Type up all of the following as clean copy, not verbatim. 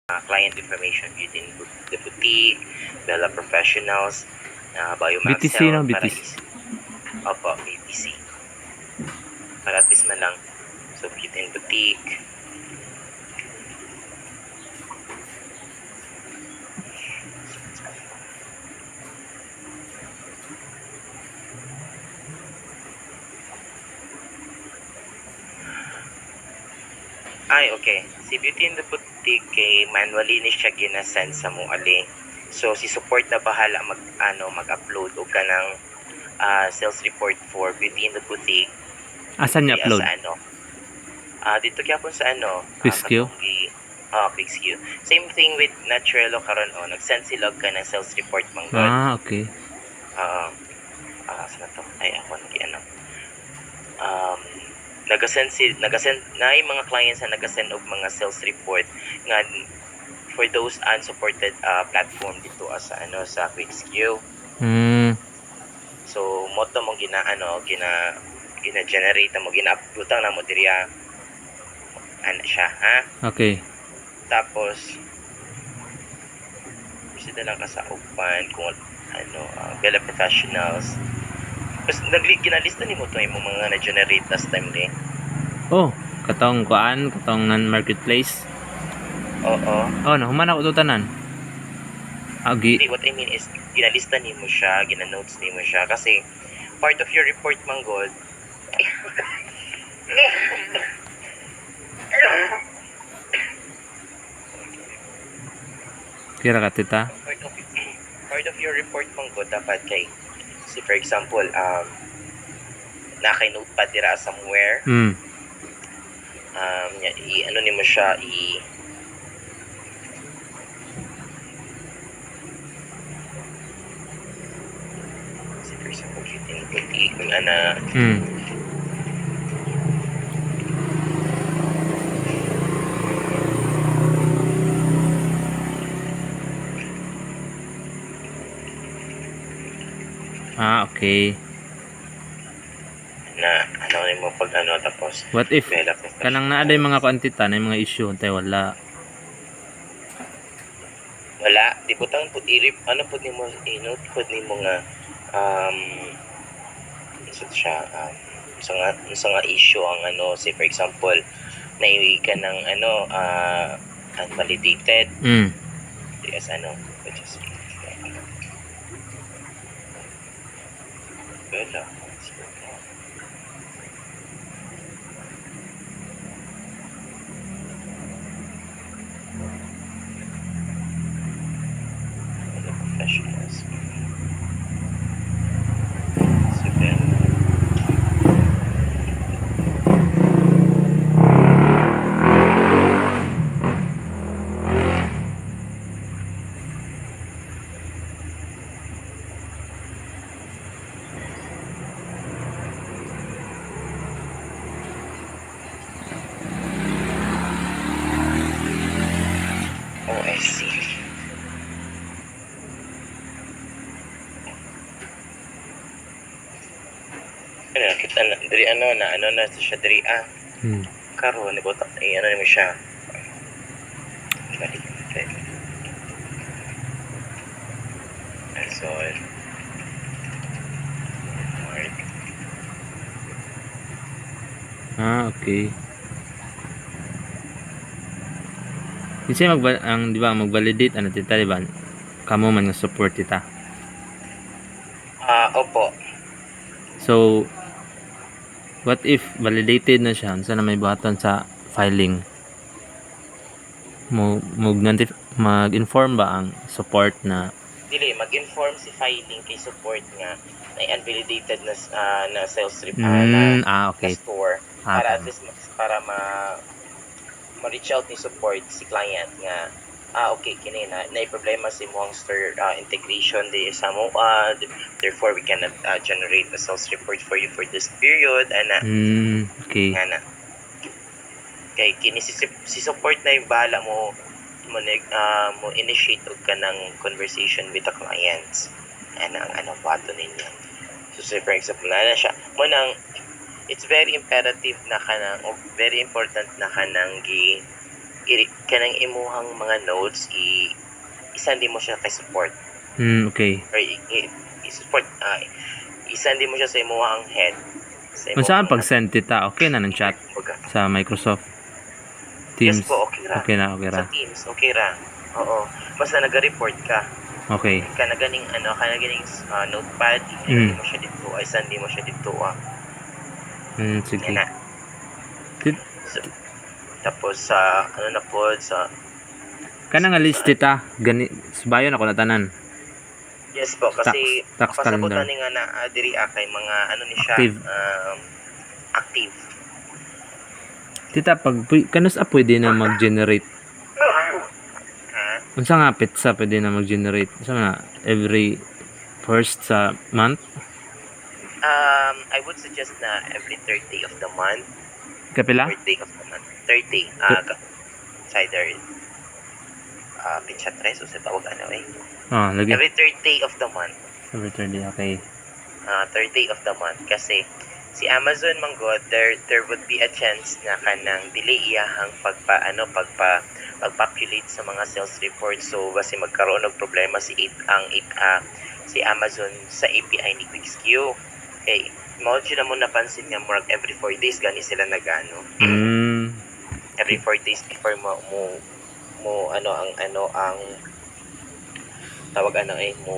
client information within the boutique, Bella Professionals, Biomax BTC Health, no, para BTC. Opo, BTC. Para at least man lang. So, Beauty and Boutique. Ay, okay. Si Beauty and the Boutique, manually ni siya ginasend sa mo ali. So, si support na bahala mag-upload o ka ng sales report for Beauty and the Boutique. Asan niya upload? Sa dito kaya po sa Quizq? Quizq. Same thing with Naturelo karon nag-send sila ka ng sales report manggod. Okay. Saan to? Ay, ako nag-send na yung mga clients na nag-send og mga sales report nga for those unsupported platform dito sa Quizq. So moto mo gina-generate mo, gina-upload na mo diriya siya, ha? Okay. Tapos bisita lang ka sa upan kung Bella Professionals. Tapos ginalista ni mo to yung mga na-generate last time ni. Katong nan marketplace. Oo. Nahuman ako to tanan. What I mean is ginalista ni mo siya, gina-notes ni mo siya kasi part of your report manggod. Kira ka tita? Part of your report manggod dapat kay for example nakay notepad dira somewhere. Ni mo siya for example Beauty kung Okay. na ni mo pag tapos What if kanang naa day mga kuantita na mga issue tay wala di butang pud pud nimo i-note pud nimo nga siya sa nga issue ang say for example naiwi ka ng unvalidated yes which is Bella Professionals. So then I see. Kita na diri na siya diri karon ni botak ni mo siya. So okay. Kasi di ba mag-validate tita, di ba? Kamo man nga support tita. Opo. So what if validated na siya, sana may button sa filing? Mag-inform ba ang support na mag-inform si filing kay support nga na unvalidated na sales report okay. store para at least para ma-reach out ni support si client nga okay kini na problema si Monster integration di sa mo therefore we cannot generate a sales report for you for this period okay kay kini si support na yung bahala mo initiate og ka ng conversation with the clients bato ninyo. So say for example na siya mo nang it's very imperative na kanang very important na kanang kanang imuhang mga notes isandi mo siya kay support Okay. or i-support isandi mo siya sa imuhang head sa Kung saan imuhang pag-send tita, okay na ng chat baga. sa Microsoft Yes Teams. po, okay ra. Okay na, okay ra. Sa Teams, okay ra. Oo. Basta nag-report ka. Okay. Kanaganing notepad, Mm. mo siya dito, ay sandi mo siya dito. Sige. Yan na. Tit- So, tapos sa na po sa Kana nga list tita, gani subayon ako na tanan. yes po kasi Tax calendar. pasabutan ni nga na diri kay mga ni siya Active. Active. Tita, pag kanus pwede na mag-generate. Ha? Unsa nga pizza pwede na mag-generate? Unsa nga every first sa month? I would suggest na every third day of the month. Kapila? Third day of the month. Third day. It's either pizza tres o sa tawag Lagi. Every third day of the month. Every third day, okay. Third day of the month kasi si Amazon manggod there would be a chance na kanang dili iyahang pagpopulate sa mga sales report, so basi magkaroon og problema si Amazon sa API ni QuickSkew. Okay, mao jud na mo napansin nga murag every 4 days gani sila nagano. Every 4 days before mo ang tawag mo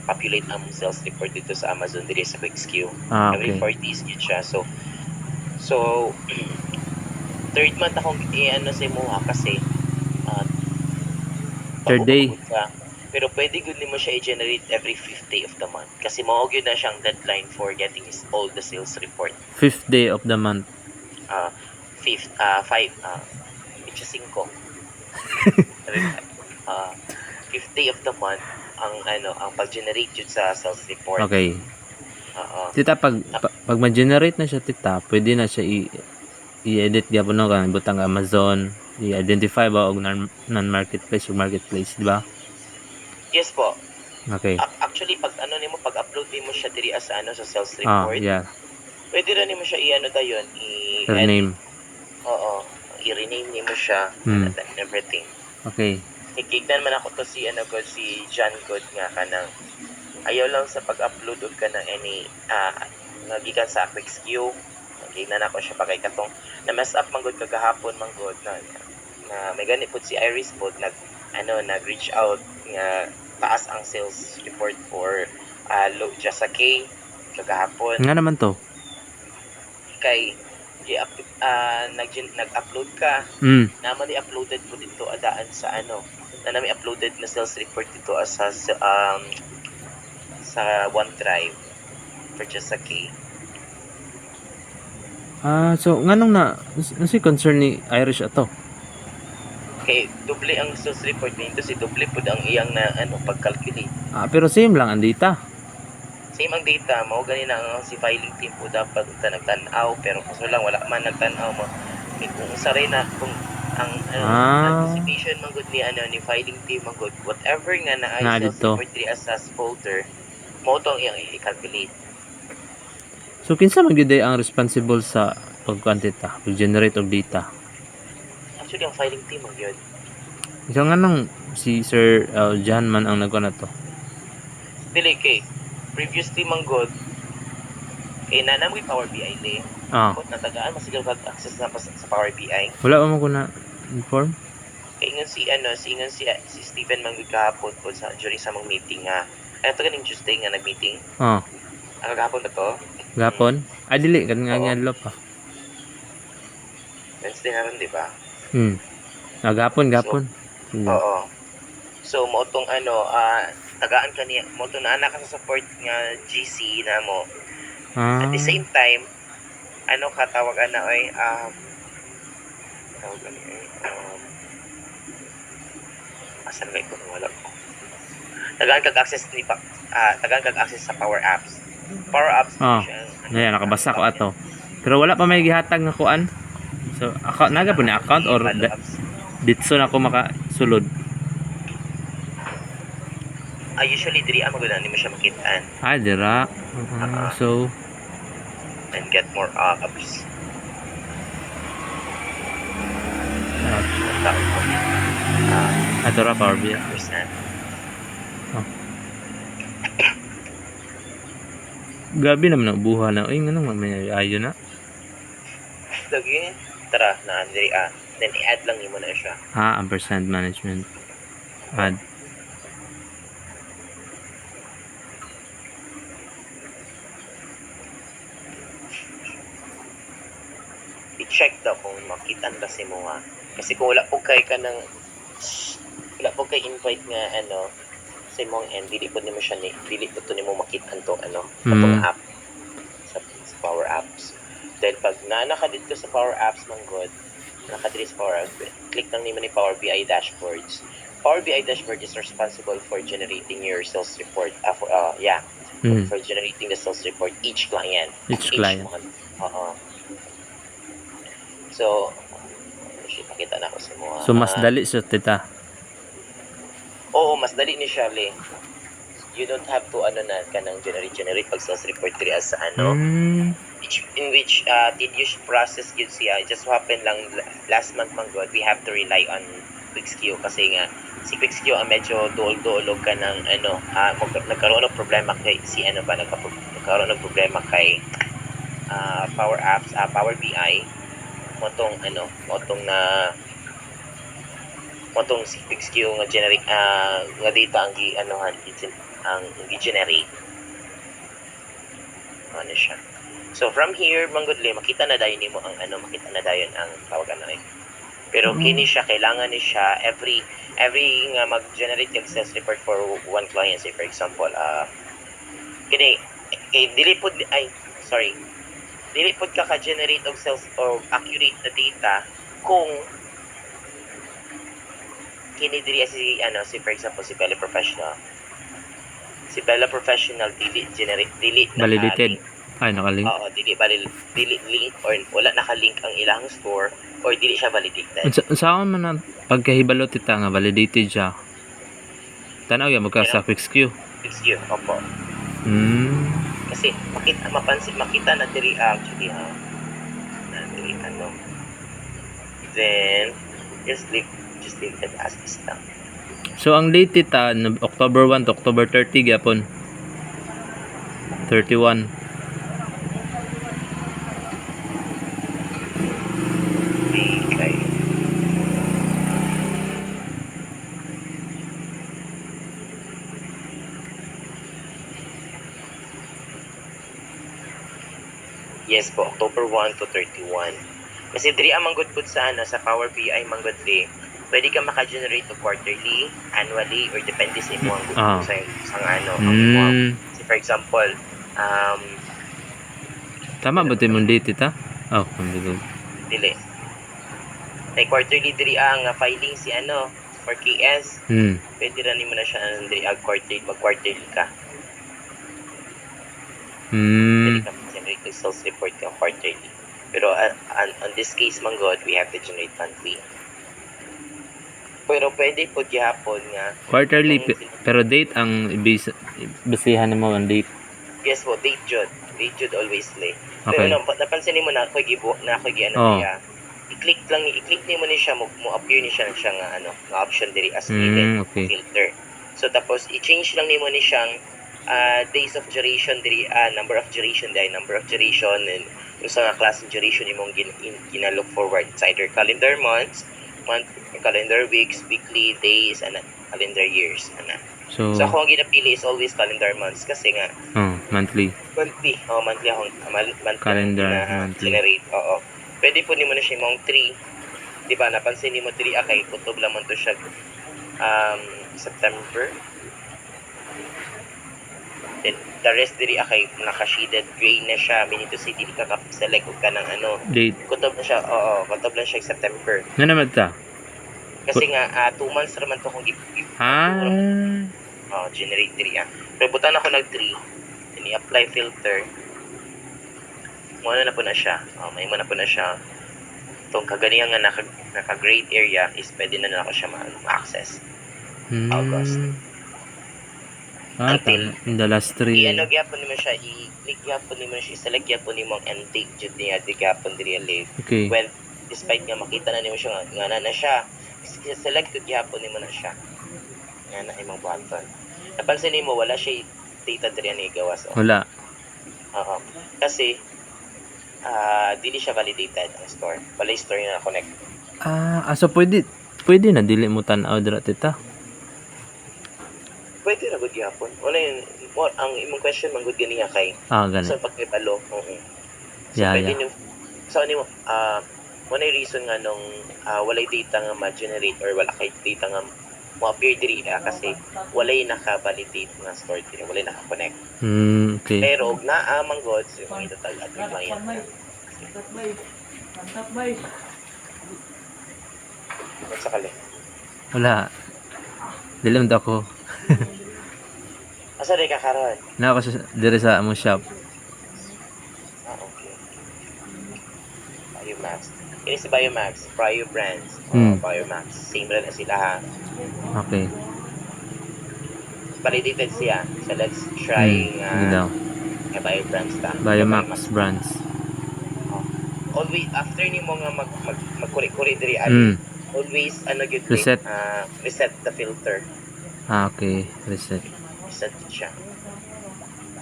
populate ang sales report dito sa Amazon diri sa QuickSkew. Every Okay. 4 days yun siya. So third month akong sa imo kasi Third day. pag-upload ka. Pero pwede good nimo siya i-generate every 5th day of the month kasi mao gyud na siyang deadline for getting all the sales report. 5th day of the month. 5th day of the month ang pag-generate yun sa sales report. Okay. Tita, pag ma-generate na siya tita, pwede na siya i-edit gyapon no kan butang Amazon, i-identify ba og non-marketplace o marketplace, di ba? Yes po. Okay. Actually pag pag-upload nimo siya diri sa sa sales report. Yeah. Pwede rin nimo siya Rename. Oo. I-rename nimo siya and everything. Okay. Ikignan man ako to si John Good nga kanang ayaw lang sa pag-upload og kanang any nagikan sa QuickSkew. Nakignan ako siya pa kay katong na mess up man gud kagahapon man gud na may gani pud si Iris pod nag-reach out nga taas ang sales report for low just sa K kagahapon. Nga naman to. Kay nag-upload ka. Naman i-uploaded po dito adaan sa na namin uploaded na sales report dito sa OneDrive for just sa K. So nganong na si concern ni Irish ato? Okay, doble ang sales report nito si doble pud ang iyang na pag-calculate. Pero same lang ang data. Same ang data, mao gani na ang si filing team po dapat nagtan-aw pero kaso lang wala man nagtan-aw mo. Kung saray na kung ang anticipation man gud ni filing team man gud whatever nga naay sa report diri as folder mo tong iyang i-calculate. So kinsa man gyud ang responsible sa pag-quantita, pag-generate og data? Actually ang filing team man gyud. So nganong si Sir John man ang nagkuha na to? Dili kay previously man gud kay nanamay Power BI le. Kung natagaan masigal kag access na sa Power BI. Wala mo ko na inform. Kay ingon si Steven man gud kahapon po sa during sa mga meeting nga. Ay to ganing Tuesday nga nag-meeting. Ang gahapon na to. Gapon? Dili kan nga ngadlo pa. Wednesday na rin, di ba? Gapon. Oo. So mo tong tagaan ka niya mo to na anak ka sa support nga GC na mo. At the same time tawag na oy tawag na asan kay ko wala ko. Tagaan kag access sa Power Apps. Nakabasa ko ato. Pero wala pa may gihatag nga kuan. So ako naga po ni account or ditso na ako makasulod. Usually diri ang maguna nimo siya makitaan. Dira. So and get more apps. ng taon ko. Ato ra Power BI. Percent. Gabi naman ang buha na. Uy, ganun may ayo na. Lagi, tara, na Andre, then i-add lang mo na siya. Ang percent management. Add. I-check daw kung makitan kasi mo nga. Kasi kung wala po kay ka ng, wala po kay invite nga, sa mong end, dili po nimo siya dili po to nimo makitan to, atong app, sa Power Apps. Then pag naka dito sa Power Apps man god, naka dito sa Power Apps, click lang nimo ni Power BI dashboards. Power BI dashboard is responsible for generating your sales report. For generating the sales report each client. Each client. month. So, pakita na ako sa mga. So mas dali siya tita. Oo, mas dali ni Charlie. You don't have to kanang generate pag sales report diri as in which tedious process yun siya. Just happen lang last month man god, we have to rely on QuickSQ kasi nga si QuickSQ ang medyo duol-duolog ka ng nagkaroon ng problema kay nagkaroon ng problema kay Power Apps, Power BI motong si QuickSQ nga generate nga data ang i-generate ano siya. So from here manggudli makita na dayon nimo ang makita na dayon ang tawag pero kini siya kailangan ni siya every nga mag-generate yung sales report for one client, say for example kini dili pod ka-generate og sales or accurate na data kung kini diri si for example si Bella Professional dili validated. Nakalink. Oo, dili link or wala nakalink ang ilang store or dili siya validated. Saan man na pagkahibalo tita nga validated siya. Tanaw ya magka sa QuickSQ. QuickSQ, opo. Kasi makita na diri actually na diri Then just leave it as is lang. So ang date tita October 1 to October 30 gyapon. 31. Okay. Yes po, October 1 to 31. Kasi diri ang manggod pud sa Power BI manggod pwede ka maka-generate to quarterly, annually, or depende sa imo ang for example, tama ba timong date tita? dili. Quarterly diri ang filing si for KS. Pwede ra nimo na siya diri mag-quarterly ka. Pwede ka generate the sales report ka quarterly. Pero on this case man god, we have to generate monthly. Pero pwede po gihapon nga quarterly pero date ang basihan mo ang date. Yes po, date jud always late. Okay. Pero napansin mo na ako i-click nimo ni siya mo appear ni siya nga option diri as needed filter. So tapos i-change lang nimo ni siyang days of duration diri number of duration and yung sa class of duration imong gina-look forward. It's either calendar months, calendar weeks, weekly, days, and calendar years. So ako ang ginapili is always calendar months kasi nga monthly monthly akong calendar monthly generate. Pwede po nimo na siya mong 3, di ba? Napansin nimo 3 kay kutob lang man to siya September. Then the rest diri kay naka-shaded gray na siya, meaning to say dili ka select og kanang date. Kutob na siya, kutob lang siya September. Nga naman ta? Kasi nga 2 months naman to kung generate diri Pero butan ako nag 3, ini-apply filter. Muna na po na siya. May muna po na siya. Itong kaganihan nga naka-grade area is pwede na ako siya ma-access. August. Until in the last 3. Gyapon nimo siya, i-click gyapon nimo siya, select gyapon nimo ang end date jud niya di gyapon diri live. Okay. When despite nga makita na nimo siya nga na siya, selected gyapon nimo na siya. Nga na imong buhaton. Napansin nimo wala siya data diri ni gawas. Wala. Oo. Kasi dili siya validated ang store. Wala yung store na connect. So pwede na dili mo tan-aw dira tita. Pwede na gud gyapon. Wala yung ang imong question man gud gani nga kay Gani. so pagkibalo. Oo. So Yeah, pwede yeah. nyo, so nimo one reason nga nung walay data nga ma-generate or wala kay data nga mo-appear diri kasi walay naka-validate nga store diri, walay naka-connect. Okay. Pero og naa man god so yung itatag at client. What's sa kali? Wala. Dili man ako. Asa di ka karon? Na ako diri sa among shop. Okay. Biomax. Ini si Biomax, Prio Brands. Biomax. Same rin na sila ha. Okay. Validated siya. So let's try Bio Brands ta. Biomax brands. Always after nimo nga magkuri-kuri diri always gyud Reset. Reset the filter. Okay. Reset siya.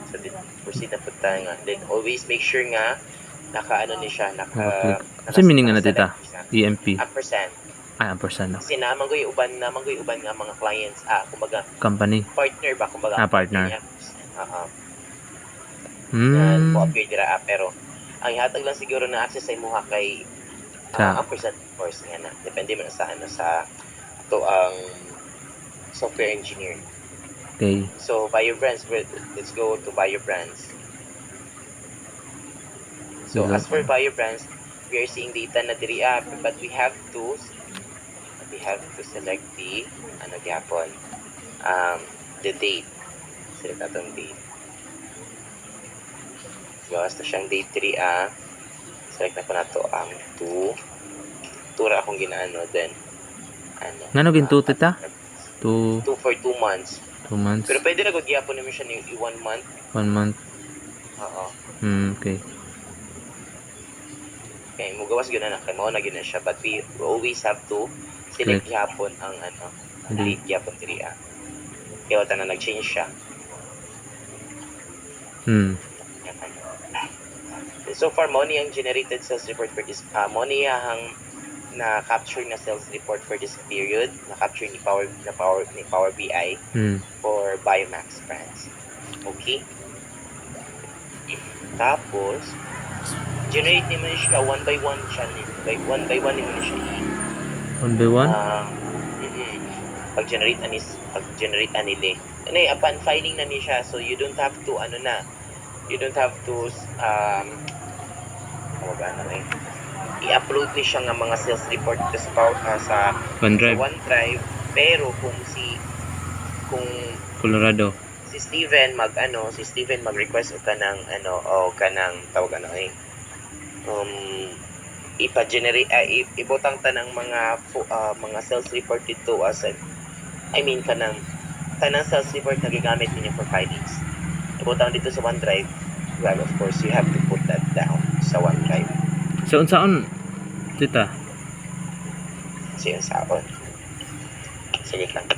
So proceed na punta nga. Then always make sure nga naka ni siya Kasi meaning nga na tita? EMP. Ampersand. Ampersand. Kasi naman goy uban nga mga clients kumbaga Company. partner ba kumbaga. Partner. Co-appear dira pero ang ihatag lang siguro na access sa imuha kay ampersand of course nga na. Depende man sa sa to ang software engineer. Okay. So Biobrands, let's go to Biobrands. So as for Biobrands, we are seeing data na diri but we have to select the gyapon the date. Select atong date. Gawas na siyang date diri select na ko na to ang 2 ra akong ginaano then ngano ginto tita? 2 for 2 months. 2 months. Pero pwede na gud gyapon naman siya ni 1 month. 1 month. Oo. Okay. Okay, mugawas gyud na kay mao na gyud na siya but we always have to select gyapon ang date gyapon diri kaya wala na nag-change siya. So far mo ang generated sales report for this mo ang na capture na sales report for this period, na capture ni Power BI for Biomax brands. Okay? Tapos generate naman siya one by one siya one by one naman siya. 1 by 1? Pag-generate anile. Upon filing na ni siya, so you don't have to i-upload ni siya nga mga sales report sa OneDrive. Pero kung Colorado si Steven mag-request o kanang tawag ipa-generate ibutang tanang mga sales report dito kanang sales report na gigamit ninyo for filings. Ibutang dito sa OneDrive. Well, of course, you have to put that down sa OneDrive. So, unsaon tita? Sige, saon. Sige lang.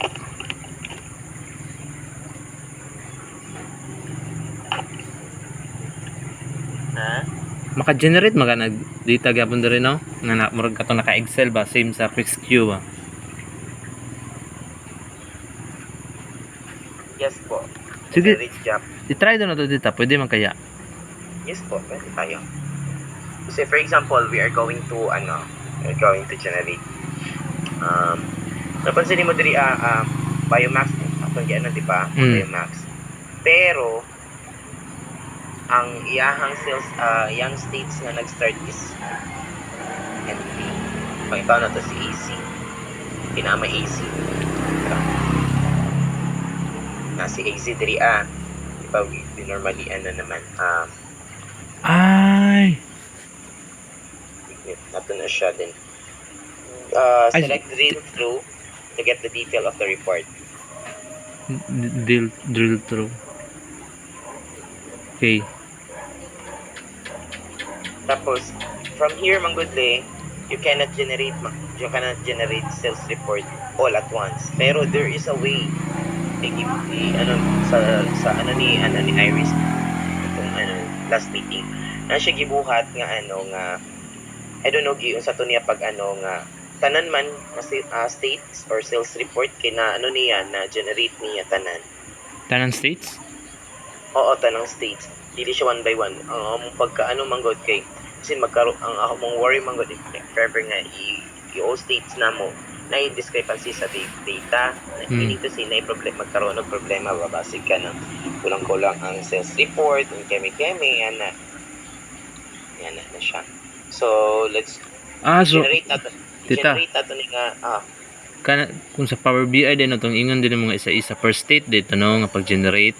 Maka-generate data gyapon diri no? Nga murag kato naka-Excel ba same sa QuickSQ ba? Yes po. Sige. Job. I-try na to tita, pwede man kaya? Yes po, pwede tayo. Kasi for example, we are going to generate. Napansin mo diri Biomax atong giano di ba? Biomax. Pero ang iyahang sales yang states nga nag-start is NP. Pangitaw na to si AC. Pinama AC. Si AC diri di ba we normally naman nato na siya din. Select drill through to get the detail of the report. Drill through. Okay. Tapos from here manggudli you cannot generate sales report all at once. Pero there is a way. Ano sa ni Iris itong last meeting. Na siya gibuhat nga I don't know giun sa to niya pag nga tanan man states or sales report kina niya na generate niya tanan. Tanan states? Oo, tanang states. Dili siya one by one. Ang pagka manggod kay kasi magkaroon ang ako mong worry manggod if ever nga i-all states na mo na discrepancy sa data. Meaning to say na magkaroon ng problema babasig ka ng kulang-kulang ang sales report, ang keme-keme, yan na siya. So, let's generate nato. Tita, Generate nato ni nga kung sa Power BI din itong ingon din mga isa-isa per state dito no nga pag-generate.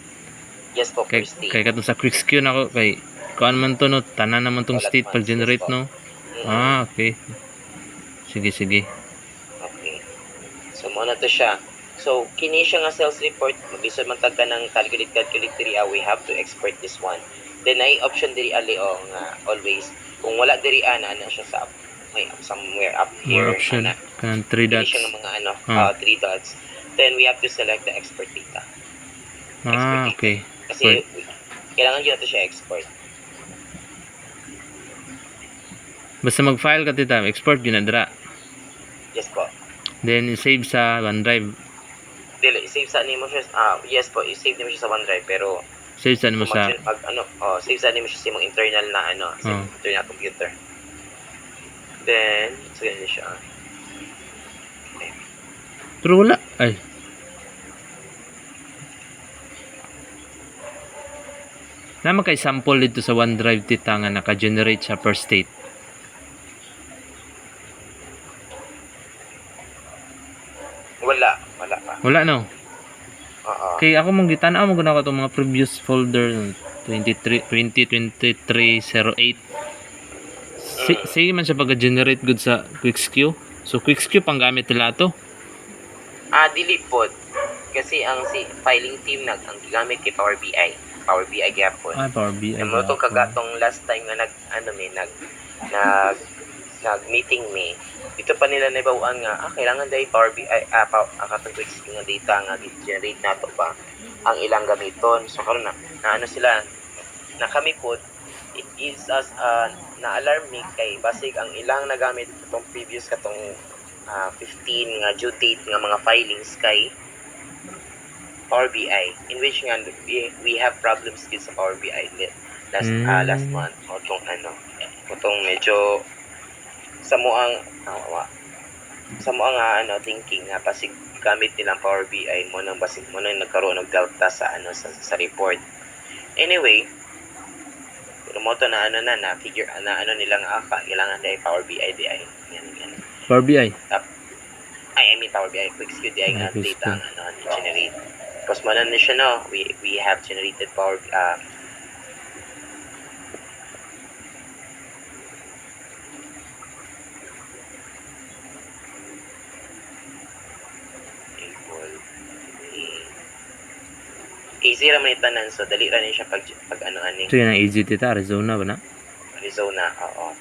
Yes po, per state. Kay katong sa QuickSQ na ko kay kuan man to no tanan naman tong state pag-generate no. Okay. Sige. Okay. So, muna to siya. So, kini siya nga sales report, mag-isod man tagka ng calculate diri, we have to export this one. Then, ay option diri ali nga always. Kung wala diri ana siya sa somewhere up here. More option. Kanang 3 dots. Siya nga 3 dots. Then, we have to select the export data. Okay. Kasi, kailangan yun natin siya export. Basta mag-file ka tita, export ginadra. Yes po. Then, save sa OneDrive. Dili, save sa nimo siya. Yes po, i-save nimo siya sa OneDrive pero Save sa mo sa save sa nimo siya sa imong internal na sa internal computer. Then, so ganyan siya. Okay. Pero wala. Ay. Naman kay sample dito sa OneDrive tita nga naka-generate siya per state. Wala no. Kay ako mong gitanaw mo guna ko itong mga previous folder 2023-08. Sige man siya pag-generate good sa QuickSQ. So QuickSQ pang gamit nila to. Dili pod. Kasi ang filing team ang gigamit kay Power BI. Power BI gyapon. Power BI. Mo to kagatong last time nga nag-meeting me. Dito pa nila nabawaan nga kailangan dai Power BI katong QuickSQ nga data nga generate nato ba ang ilang gamiton. So karon na sila na kami pod it gives us na-alarm me kay basig ang ilang nagamit itong previous katong 15 nga due date nga mga filings kay Power BI in which nga we have problems with sa Power BI last month o tong medyo sa mo ang thinking nga basig gamit nilang Power BI mo nang basig mo nang nagkaroon ng delta sa sa report. Anyway, remote na na figure na nilang kailangan dai Power BI di ay yan. Power BI. I mean Power BI QuickSQ di ay nga data ang generate. Tapos mo na siya no, we have generated Power easy ra man itanan so dali ra ni siya pag ani. So yan ang easy tita Arizona ba na? Arizona, oo.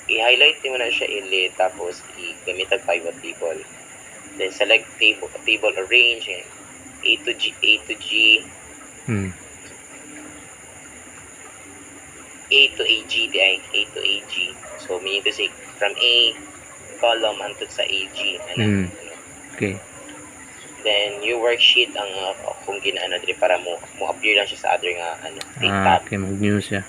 I-highlight mo na siya tapos i-gamit ang pivot table. Then select table arrange A to G A to AG A to AG. So meaning to say from A column until sa AG Okay. Then your worksheet ang kung ginaano diri para mo appear lang siya sa other nga tab. Okay, mag-new siya.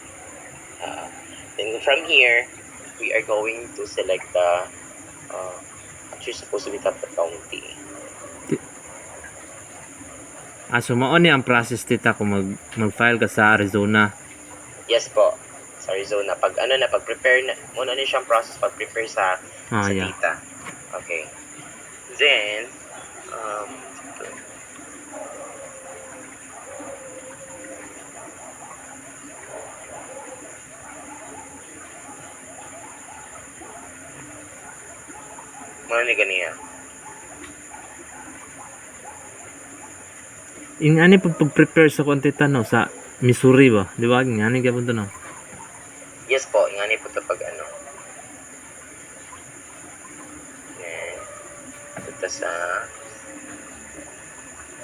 Then from here we are going to select the actually supposed to be top county. So mao ni ang process tita kung mag-file ka sa Arizona. Yes po. Sa Arizona pag pag-prepare na muna ni siyang process pag-prepare sa data. Okay. Then ni ganiya. Yung ani pag-prepare sa kontita no sa Missouri ba? Di ba? Yung ani gyapon to no. Yes po, yung ani po to pag sa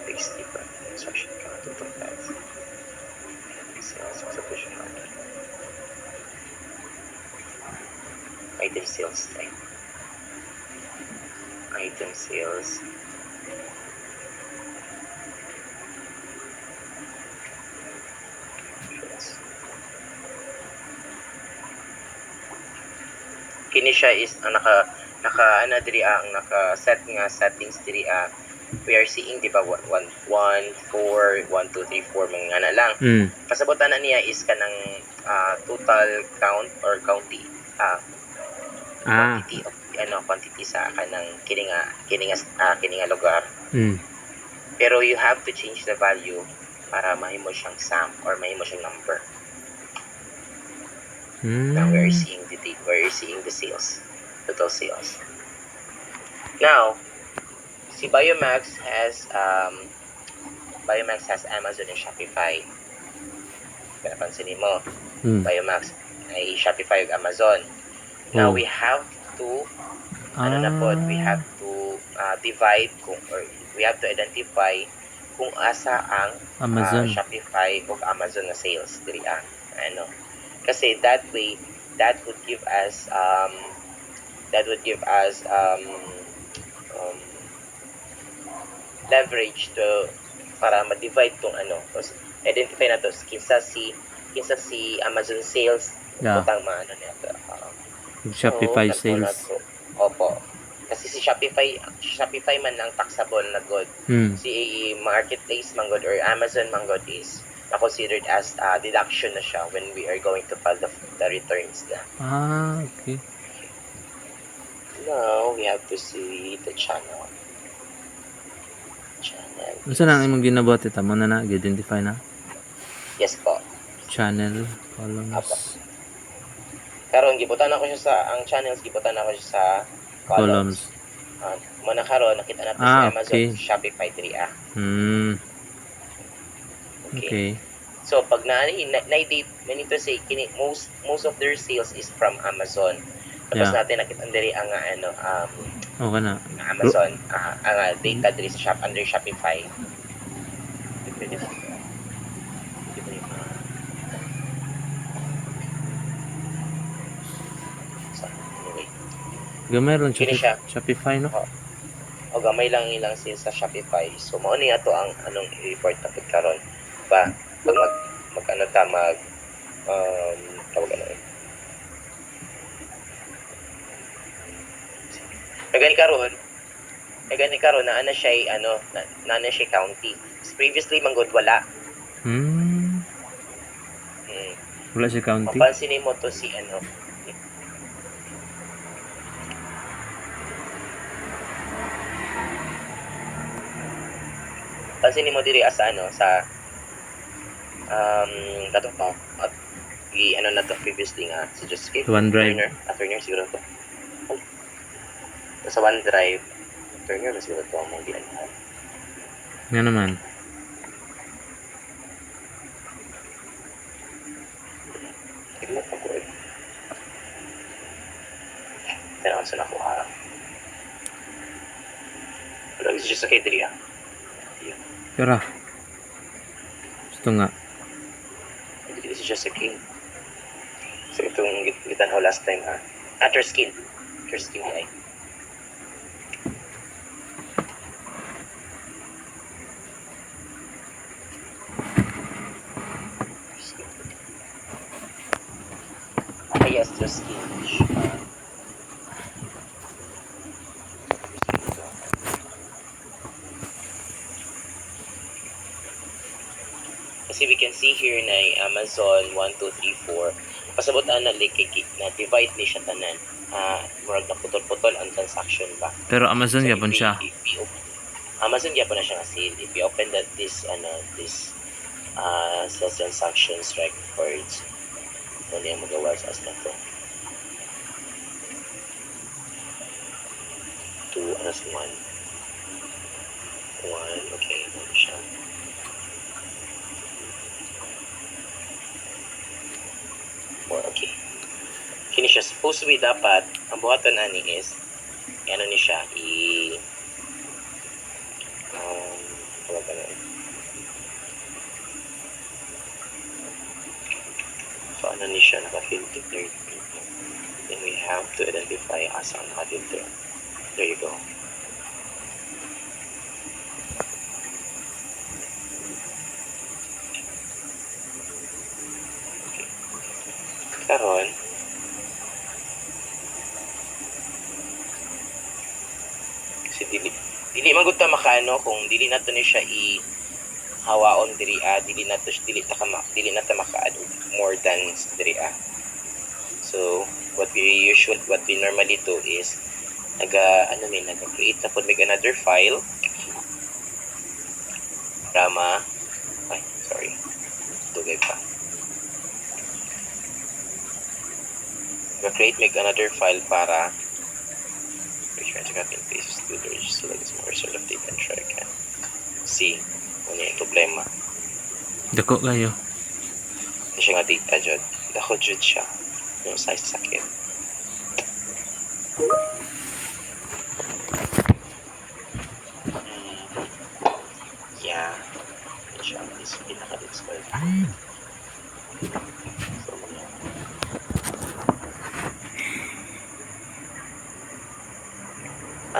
60 pa. Instruction count to tags. Sales execution order. Item sales type. Item sales. Kini siya is ang naka ano diri ang naka-set nga settings diri we are seeing di ba 1 1 4 1 2 3 4 mga na lang. Pasabutan na niya is kanang total count or quantity of quantity sa kanang kini nga lugar. Pero you have to change the value para mahimo siyang sum or mahimo siyang number. Now we're seeing the sales, total sales. Now, si Biomax has Amazon and Shopify. Kaya napansin mo, Biomax ay Shopify ug Amazon. Now we have to we have to divide we have to identify kung asa ang Amazon. Shopify ug Amazon na sales diri kasi that way that would give us leverage to para ma-divide tong identify na to kinsa si Amazon sales butang maano nito Shopify sales. Opo. Kasi si Shopify man ang taxable na good. Si marketplace man good or Amazon man good is considered as deduction na siya when we are going to file the returns na. Okay. Now, we have to see the channel. Unsa na imong ginabuhat ita mo na identify na? Yes po. Channel columns. Apo. Karon gibutan ako siya sa ang channels gibutan ako siya sa columns. Muna karon nakita natin si Amazon, Shopify diri Okay. So pag na-date, we need to say most of their sales is from Amazon. Tapos natin nakita diri ang Amazon ang data diri sa under Shopify. Gamay lang Shopify no? O gamay lang ilang sales sa Shopify. So mao ni ato ang anong i-report na karon ba pag tawag Nagani karon na ana siya na siya county. Previously manggod wala. Wala siya county. Mapansin mo to si Pansin mo diri sa katong pa at na to previously nga si just OneDrive Turner siguro to sa OneDrive Turner siguro to ang mga nga naman pero sa nakuha pero it's just okay diri Tara. Gusto nga. This is just a king. So itong gitan ko last time After skin ay. Yes, just skin. Kasi we can see here na Amazon 1, 2, 3, 4. Pasabot na divide ni siya tanan. Murag na putol-putol ang transaction ba. Pero Amazon yapon siya. Amazon yapon na siya kasi if you open this sales transactions records, wala yung magawa sa na to. 2 as 1. 1, okay, ano siya. Okay. Kini siya supposed to be dapat ang buhaton ani is ni siya siya naka-filter. Then we have to identify asa ang naka-filter. There you go. Karon kasi dili man gud ta makaano kung dili nato ni siya hawaon diri dili na ta makaano more than diri so what we normally do is nag-create na pud mig another file dugay pa create make another file para which one to copy and paste to the register like more sort of data and try again. See, ano yung problema. Dako kayo. Hindi siya nga data dyan. Dako dyan siya. Yung size sakit. Yeah. Hindi siya. Is pinaka-display. So,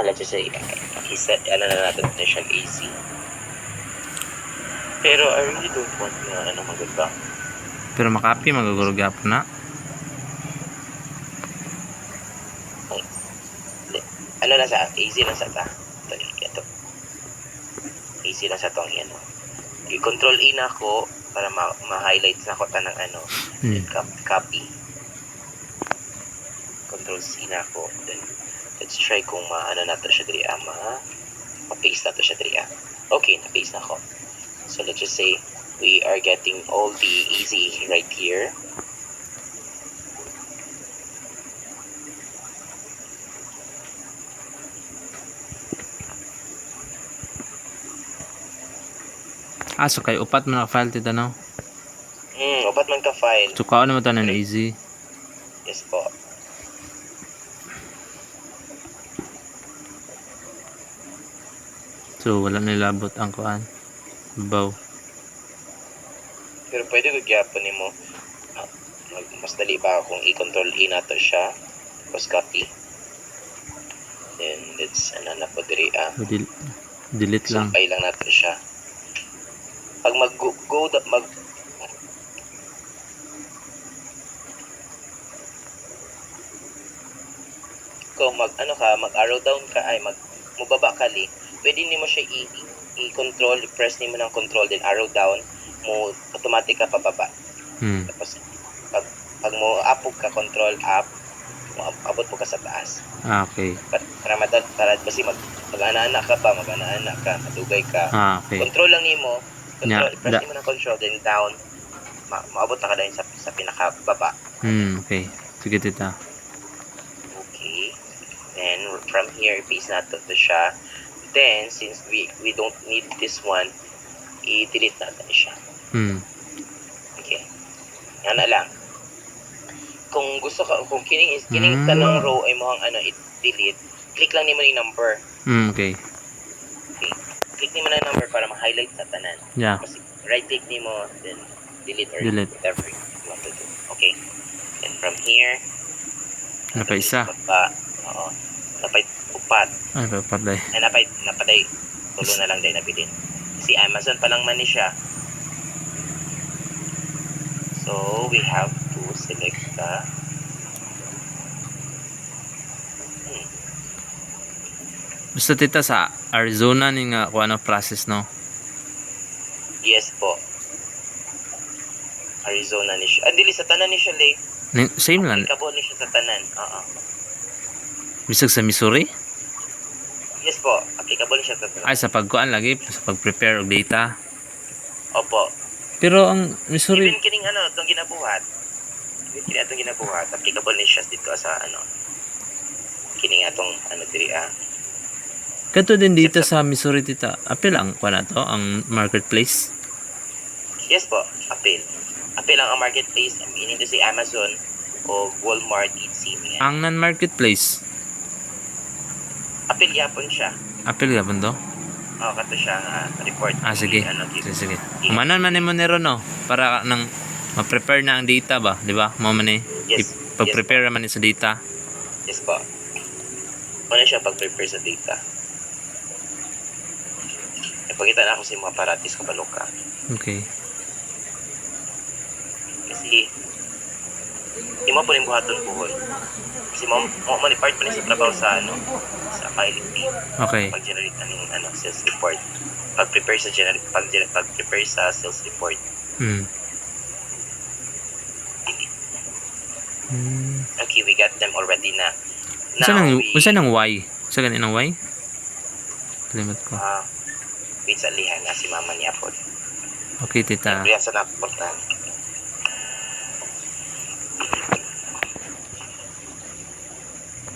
let's just say, i-set, na natin siyang AC. Pero I really don't want na maganda. Pero makapi, magagurugya po na. Ay, na sa, AC lang sa ta. Ito. AC lang sa tong yan. I-control A na ako para ma-highlight na ako tanang copy. Control C na ako. Then, let's try kung nato siya diri ma-paste nato siya diri Okay, na-paste na ako. So let's just say we are getting all the easy right here. So kay upat man na file tita no? Upat man ka file. So kao naman tanan easy. Yes po. So wala nilabot ang kuan. Baw. Pero pwede ko gyapon nimo. Mas dali ba kung i-control A nato siya. Tapos copy. Then let's na po diri delete lang. Sumpay lang nato siya. Pag kung mag arrow down ka ay mubaba ka pwede nimo siya i-control, press nimo ng control then arrow down mo automatic ka pababa. Tapos pag mo upog ka control up mo abot mo ka sa taas. Okay. Para kasi mag-ana-ana ka madugay ka. Okay. Control lang nimo, press nimo ng control then down maabot na ka din sa pinakababa. Okay. Sige tita. Okay. Then from here paste nato to siya. Then since we don't need this one, i-delete natin siya. Okay. Yan na lang. Kung gusto ka, kung kining tanong row ay mo ang i-delete, click lang nimo ni number. Okay. Okay. Click nimo na number para ma-highlight sa tanan. Yeah. Kasi right click nimo then delete or whatever you want to do. Okay. And from here, napay isa. Oo. Napay upat. Ay, papaday. Ay, napaday. Tulo na lang din nabilin. Si Amazon pa lang man ni siya. So, we have to select the Basta tita sa Arizona ni nga kung ano process no? Yes po. Arizona ni siya. Dili sa tanan ni siya Same lang. Applicable ni siya sa tanan. Bisag sa Missouri? Yes po. Applicable ni siya sa tanan. Ay, sa pagkuan lagi, sa pag-prepare og data. Opo. Pero ang Missouri... Even kining itong ginabuhat. Applicable ni siya dito sa kining atong diri Kato din dito sa Missouri tita. Apil ang kuan na to, ang marketplace. Yes po. Apil ang marketplace. Meaning to say Amazon o Walmart, Etsy. Ang non-marketplace. Apil yapon siya. Apil yapon to? Kato siya report. Sige. Sige. Manan man mo nero no para nang ma-prepare na ang data ba, di ba? Mo man Yes. pag-prepare man ni sa data. Yes po. Ano siya pag-prepare sa data? Ipakita na ako sa mga paratis kabalo ka. Okay. Kasi imo po rin buhaton buhol. Kasi mo part pa ni sa trabaho sa sa filing team. Okay. Pag-generate ng sales report. Pag-prepare pag-prepare sa sales report. Hmm. Okay, we got them already na. Unsa nang Y? Unsa ganin ang Y? Kalimot ko. Wait sa lihan na si mama niya po. Okay, tita. Kaya sa naportan.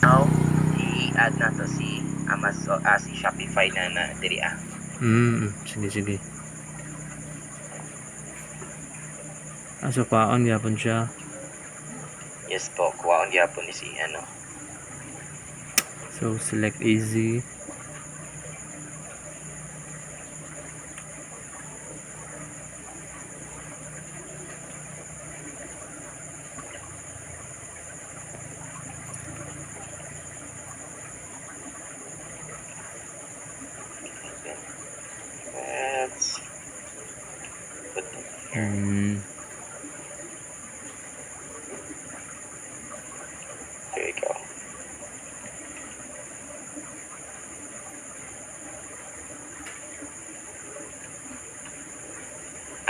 Now, i-add na to si Amazon, si Shopify na diri Sige. So, paon yapon siya. Yes po, kuwaon gyapon ni si So, select easy. Let's put them here. There we go.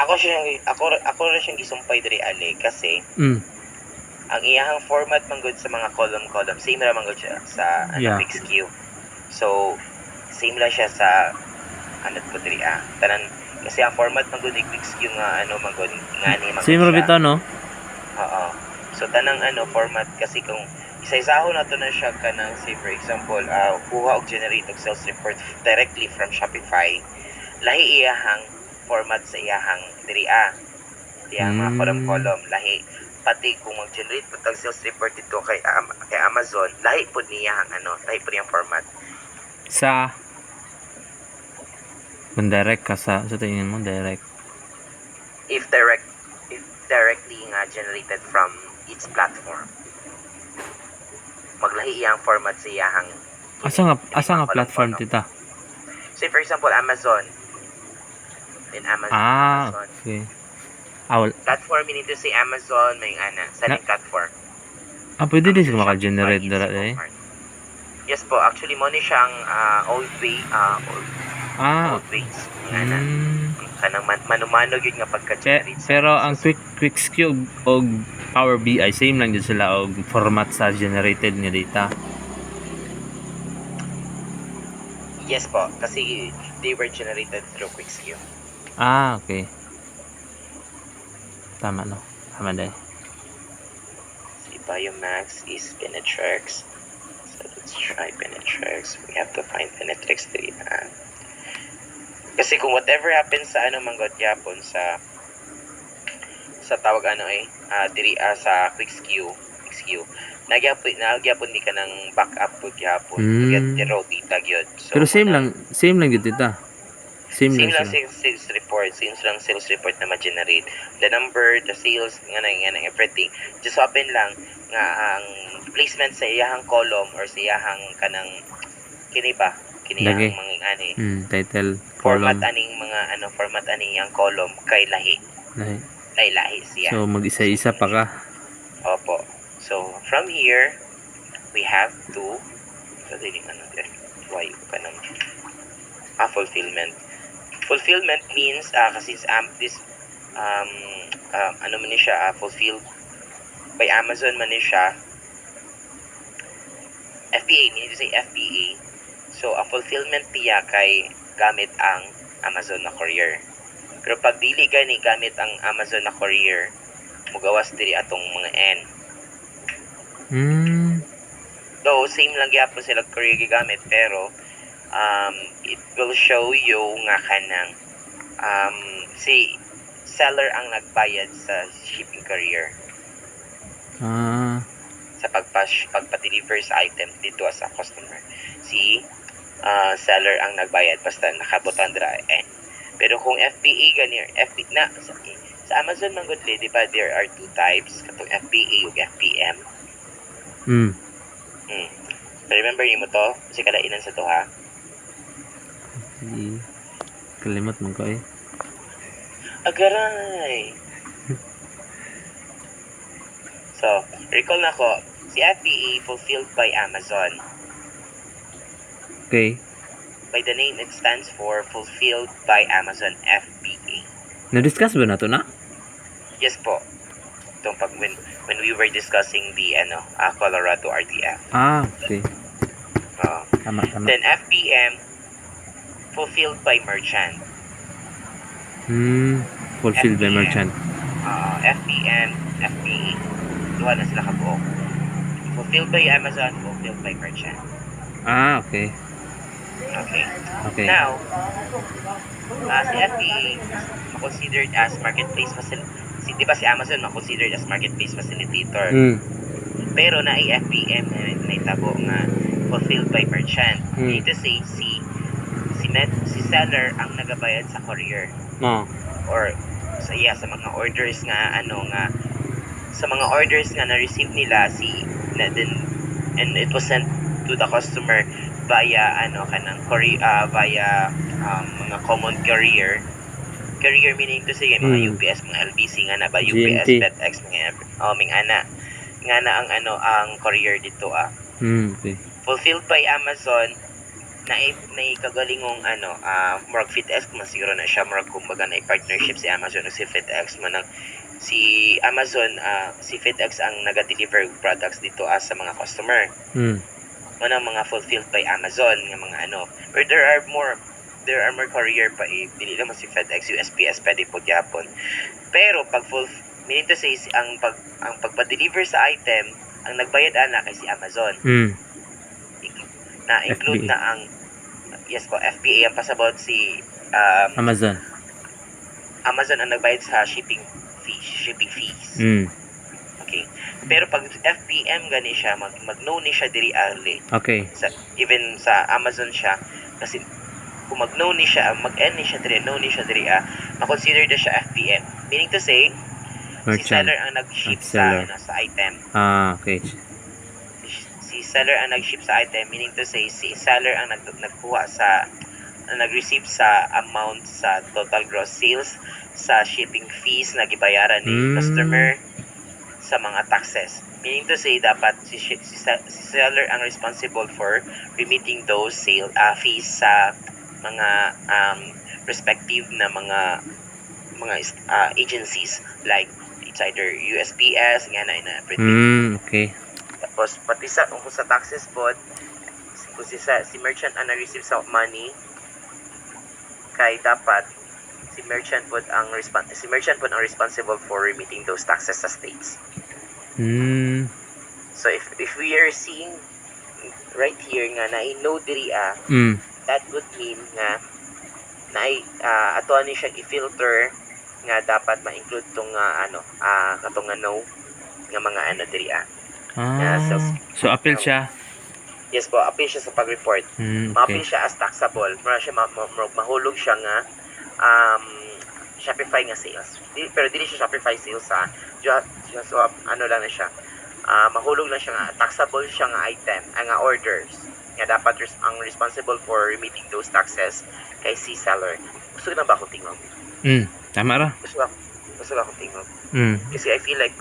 Ako rin siyang gisumpay diri ali kasi ang iyahang format man gud sa mga column same ra man gud siya sa fixed queue. So same lang siya sa ko diri tanan kasi ang format man gud fixed queue nga man gud ngani man same ra bitaw no? Oo. So tanang format kasi kung isa-isaho na to na siya kanang say for example kuha og generate og sales report directly from Shopify, lahi iyahang format sa iyahang diri iyahang mga column lahi, pati kung mag-generate po tag sales report dito kay Amazon, lahi po niyahang lahi po niyang format sa kung direct ka sa tingin mo direct if directly nga generated from its platform, maglahi iyang format sa iyahang asa nga platform tita? Say for example Amazon. Okay. Platform you need to say Amazon may selling platform. Pwede din siya maka-generate dara Yes po, actually mo ni siyang old ways. Kanang manumano gyud nga pagka-generate. Pero ang quick SQL og Power BI same lang gyud sila og format sa generated nga data. Yes po, kasi they were generated through QuickSkew. Okay. Tama dahil. Si Biomax is Penetrex. So let's try Penetrex. We have to find Penetrex 3. Kasi kung whatever happens sa manggod yapon sa tawag diri sa QuickSkew, nagyapon ni ka ng backup po gyapon. Get the raw data gyud. So, pero same lang gyud dita. Same lang sales report na ma-generate. The number, the sales, nga everything. Just open lang nga ang placement sa iyahang column or sa iyahang kanang kini ang mga title format column. aning mga format aning ang column kay lahi siya. So mag-isa-isa pa ka. Opo. So from here we have to kanang fulfillment means kasi this man siya fulfilled by Amazon man siya. FBA means to say FBA. So a fulfillment tiya kay gamit ang Amazon na courier. Pero pag dili gani gamit ang Amazon na courier, mugawas diri atong mga N. Though same lang gyapon sila courier gigamit pero it will show you nga kanang si seller ang nagbayad sa shipping courier. Sa pagpa-deliver sa item dito sa customer. Si seller ang nagbayad basta nakabutan dira N. Pero kung FBA gani Sa Amazon man gud di ba there are two types katong FBA ug FBM. Mm. Remember nimo to? Kasi kalainan sa to ha. Kalimot man ko eh. Agaray. So, recall na ko, si FBA fulfilled by Amazon. Okay. By the name, it stands for Fulfilled by Amazon, FBA. Na-discuss ba na to na? Yes po. Itong when we were discussing the Colorado RTF. Okay. Tama. Then FBM, Fulfilled by Merchant. Fulfilled by FBM. merchant. FBM, FBA. Duha na sila kabuok. Fulfilled by Amazon, Fulfilled by Merchant. Okay. Okay. Now, si FBA considered as marketplace facilitator. Di ba si Amazon considered as marketplace facilitator? Pero na FBM na itabo nga fulfilled by merchant. Need to say si seller ang nagabayad sa courier. Or sa mga orders nga sa mga orders nga na-receive nila and it was sent to the customer via via mga common carrier meaning to say mga UPS, mga LBC nga na ba, UPS, GMT. FedEx, mga nga na ang courier dito Okay. fulfilled by Amazon na kagalingong murag FedEx man siguro na siya murag kumbaga na partnership si Amazon o si FedEx man si Amazon si FedEx ang naga-deliver products dito sa mga customer. Ang mga fulfilled by Amazon nga mga but there are more courier pa dili naman si FedEx, USPS pwede po gyapon. Pero pag meaning to say ang pagpa-deliver sa item ang nagbayad ana kay si Amazon. Na include FBA. na ang yes po FBA ang pasabot si Amazon ang nagbayad sa shipping fees. Okay. Pero pag FBM gani siya mag-no ni siya diri early. Okay. Even sa Amazon siya kasi kung mag-no ni siya mag-end ni siya diri no ni siya diri ma-consider na siya FBM. Meaning to say si Merchant. seller ang nag-ship Seller. sa item. Okay. Si seller ang nag-ship sa item, meaning to say si seller ang nagkuha nag-receive sa amount sa total gross sales sa shipping fees na gibayaran ni customer sa mga taxes. Meaning to say dapat si seller ang responsible for remitting those fees sa mga respective na mga agencies like it's either USPS nga na everything. Okay. Tapos pati kung sa taxes po kung si merchant ang na-receive sa money kay dapat si merchant po ang responsible for remitting those taxes sa states. So if we are seeing right here nga na no diri that would mean nga na ato ni siya i-filter nga dapat ma-include tong katong no nga mga diri So appeal siya. Yes po, appeal siya sa pag-report. Ma-appeal siya as taxable. Mahulog siya nga Shopify nga sales. Pero dili siya Shopify sales so lang na siya. Mahulog lang siya nga taxable siya nga item, nga orders. Nga dapat ang responsible for remitting those taxes kay si seller. Gusto na ba akong tingog? Tama ra. Gusto akong tingog. Kasi I feel like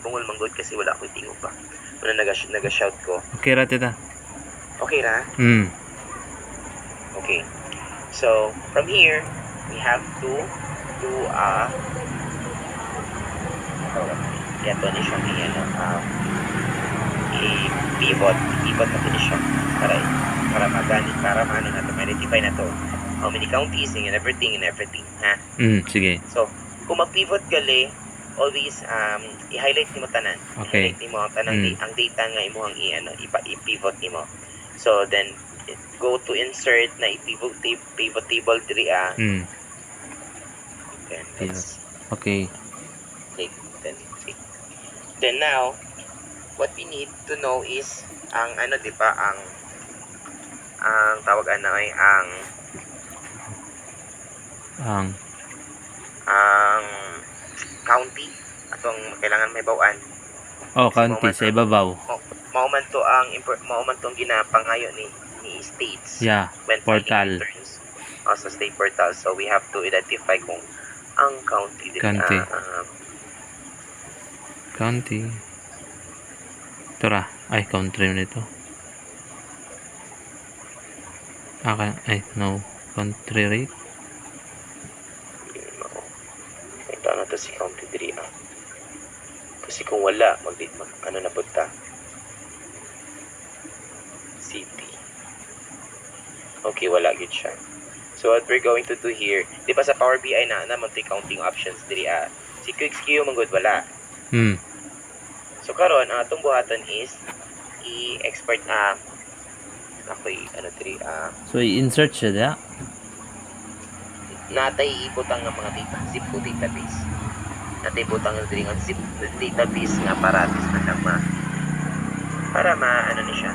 bungol manggod kasi wala akong tingog pa. Muna naga-shout ko. Okay ra tita. Okay ra? Okay. So, from here, we have to do ito na siya i-pivot na ito siya para maganit, para maano na ito, ma-identify na ito how many counties and everything ha? Sige. So, kung mag-pivot gali, always i-highlight nimo tanan. Okay. I-highlight nimo ang tanang ang data nga imong i-pivot nimo. So then go to insert na i-pivot table diri Okay. Then now what we need to know is ang di ba ang tawag ay ang county atong kailangan may bawaan. Oh, county sa ibabaw. Mauman to ang mauman tong ginapangayo ni states Yeah, when portal. filing returns sa state portal. So we have to identify kung ang county dili County. County. Ito ra. Ay, country mo nito. Ay, no. Country rate. Ito na to si county diri kasi kung wala ano na punta city. Okay, wala gid siya. So what we're going to do here, di ba sa Power BI na multi-counting options diri si quick skew man gud wala. So karon ang atong buhaton is i-export ako'y ano diri So, i-insert siya da. natay ibutang nga mga data, zip to database. Natay ibutang nga diri nga zip database nga para at least man lang para ano ni siya.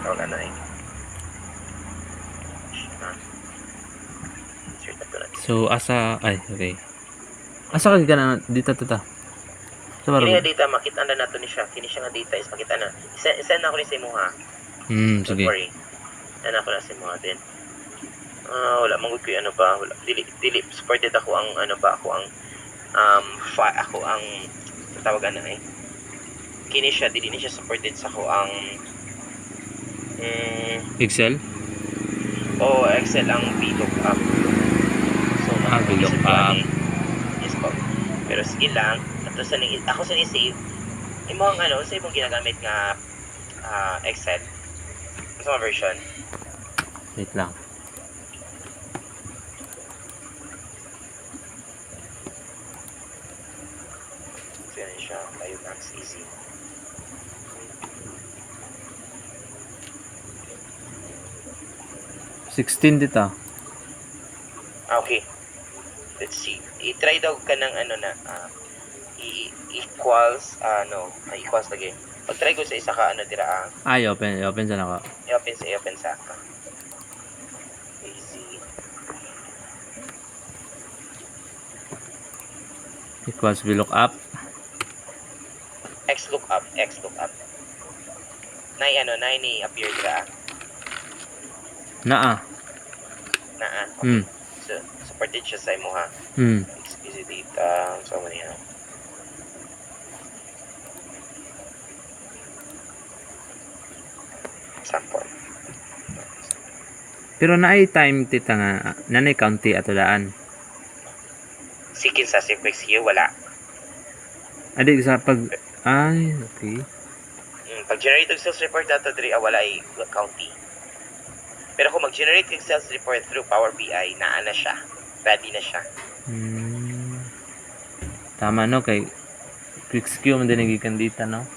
Tawag ano insert na to natin. So, ay, okay. Asa ka na dito tata? Sa Kini nga baro. data makita na nato ni siya. Kini siya nga data is makita na. Send na ako ni sa imo ha. Don't Sige. worry. Send ako na sa imo din. Wala mangud ko ano ba? Wala dili supported ako ang ano ba ako ang ako ang tawagan na kini siya dili ni siya supported sa ako ang Excel? Excel ang VLOOKUP. So VLOOKUp. Yes po. Pero sige lang, ato sa ako sa ni-save imo ang sa imong ginagamit nga Excel. Sa version. Wait lang. So yan siya, tayo Max Easy. $16 dito. Okay. Let's see. I-try daw ka ng equals equals lagi. Pag-try ko sa isa ka dira Ay, open sa nako. i-open sa ka. Easy. Equals VLOOKUP. XLOOKUP. Nay ni appear dira. Naa. So supported siya sa imo ha. Easy data so man yan. Sample. Pero naay time tita nga nanay county ato daan. Sikin sa Simplex here wala. Adi sa pag ay okay. Pag generate og sales report nato diri wala ay county. Pero kung mag-generate ng sales report through Power BI, na siya. Ready na siya. Tama no kay quick skew man din gikan dita no.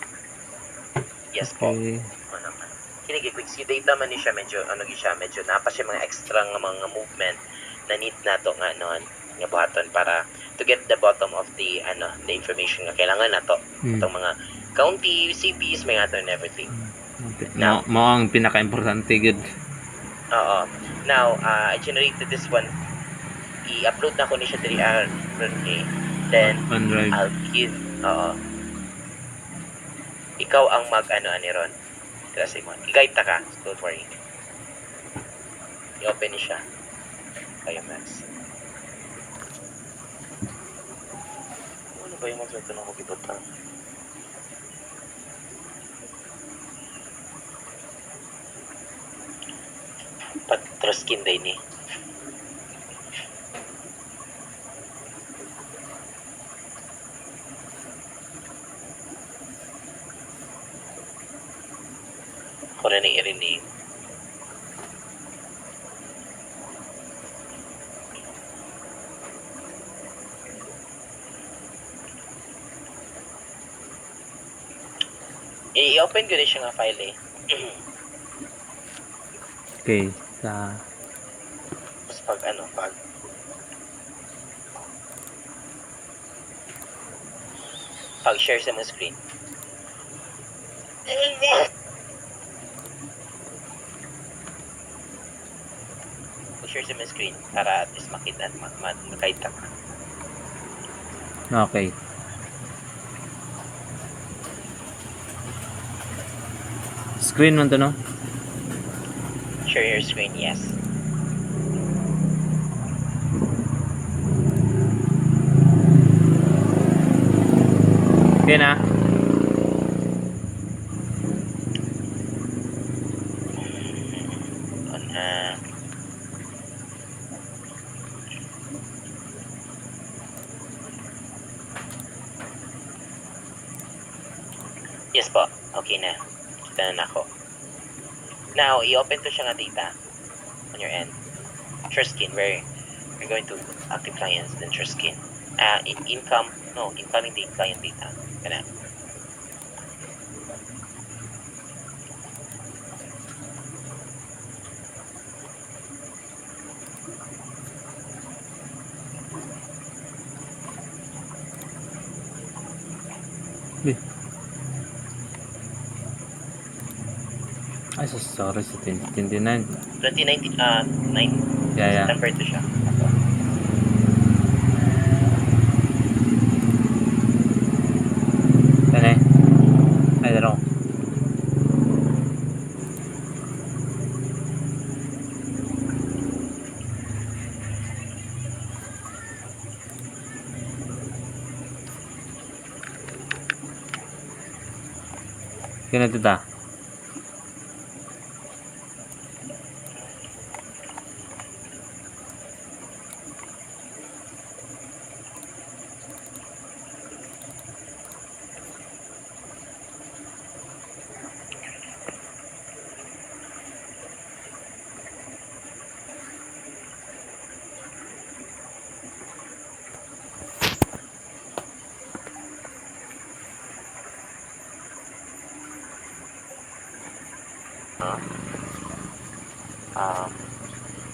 Yes po. Okay. Kinigi quick skew data man ni siya medyo medyo napa siya mga extra nga mga movement na need nato nga noon nga buhaton para to get the bottom of the the information nga kailangan nato. Itong mga county, CPs, may ato and everything. Okay. Now, mo ang pinaka-importante gud. Oo. Now, I generated this one. I-upload na ko ni siya diri okay. Then OneDrive. I'll give ikaw ang ani ron. Kasi mo. I-guide ta ka. Don't worry. I-open ni siya. Kaya Max. Ano ba yung magsuto na ko kibutang? Patraskin day ni. Ako na i-rename. I-open ko rin siya nga file eh. Okay. Sa Tapos pag share sa mga screen. Pag share sa mga screen para at least makita at makita ka. Okay. Screen man to, no? Share your screen, yes. Okay na. On, yes po. Okay na. Kita na ako. Now, i-open to siya nga data on your end. TruSkin, where you're going to active clients, then TruSkin. Incoming data, client data. Kana. Ay, so sorry sa 2029. 2019, 9 Yeah. September to siya. Yan eh. Ay, dalaw. Kaya na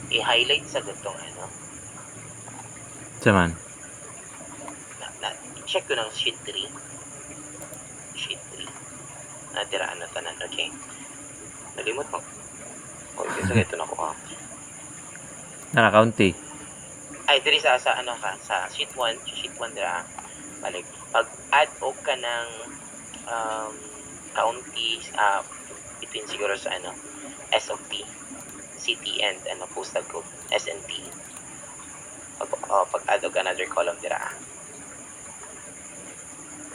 I-highlight sa gutong Saman. check ko ng sheet 3. Natiraan na tanan, okay? Nalimot mo. Okay, so ito na ko. Naka-county. Ay, diri sa sheet 1 dira. Balik. Pag add o ka ng county between siguro sa S of T, city and postal code, SNT. Pag add og another column dira.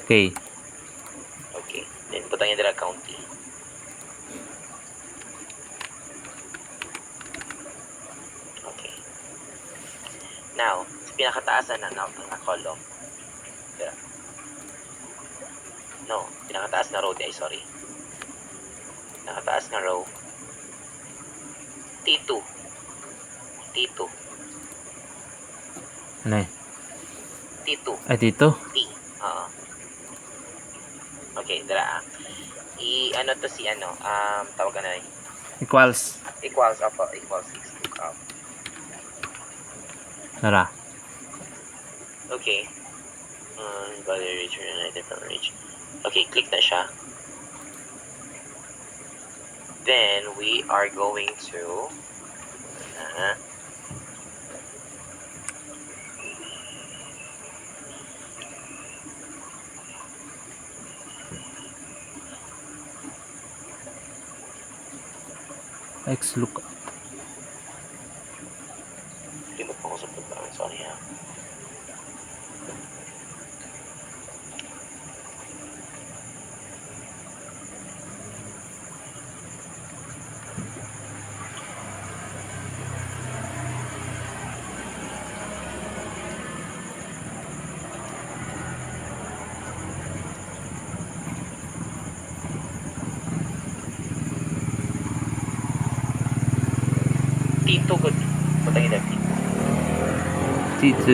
Okay. Okay. Then butang niya dira county. Okay. Now, sa pinakataasan na column. Dira. No, pinakataas na row, sorry. Pinakataas na row. T2. Ano eh? T2. Ay, dito. T. Oo. Okay, dara. To si tawagan na Equals. equals 6. Nara. Okay. Body reach and different reach. Okay, click na siya. Then we are going to X look. limot po ko sa pagkaan. Sorry ha. T2 good. Putang ina T2. T2.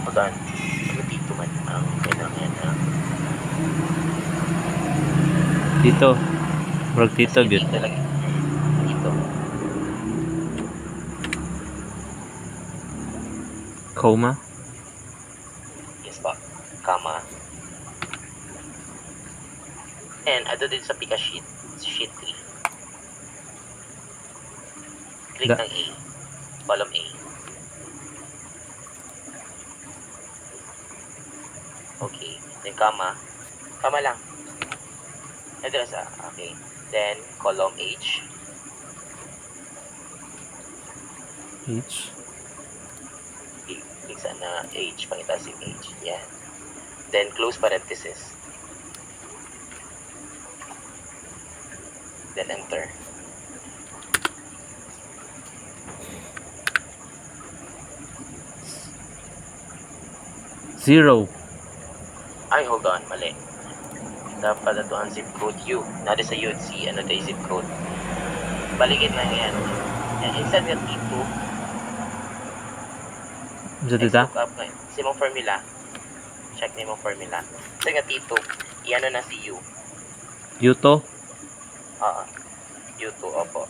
Hold on. T2 man ang kailangan Dito. Murag dito, good. Dito lang. Dito. Coma. Yes pa. Comma. And add din sa Pika sheet 3. Click ng A. Column A. Okay. Then comma. Comma lang. Nadala sa, okay. Then, column H. H. Click sa na H. Pangitaas yung H. Yan. Then, close parenthesis. Then, enter. Zero. Ay, hold on. Mali. Dapat ito ang zip code U. Nari sa UNC, ano tayo zip code. Balikin lang yan. And instead ng T2, Sa next tita? look up ngayon. Sa mong formula. Check na yung formula. Sa nga T2, iano na si U. Yuto. U2, opo.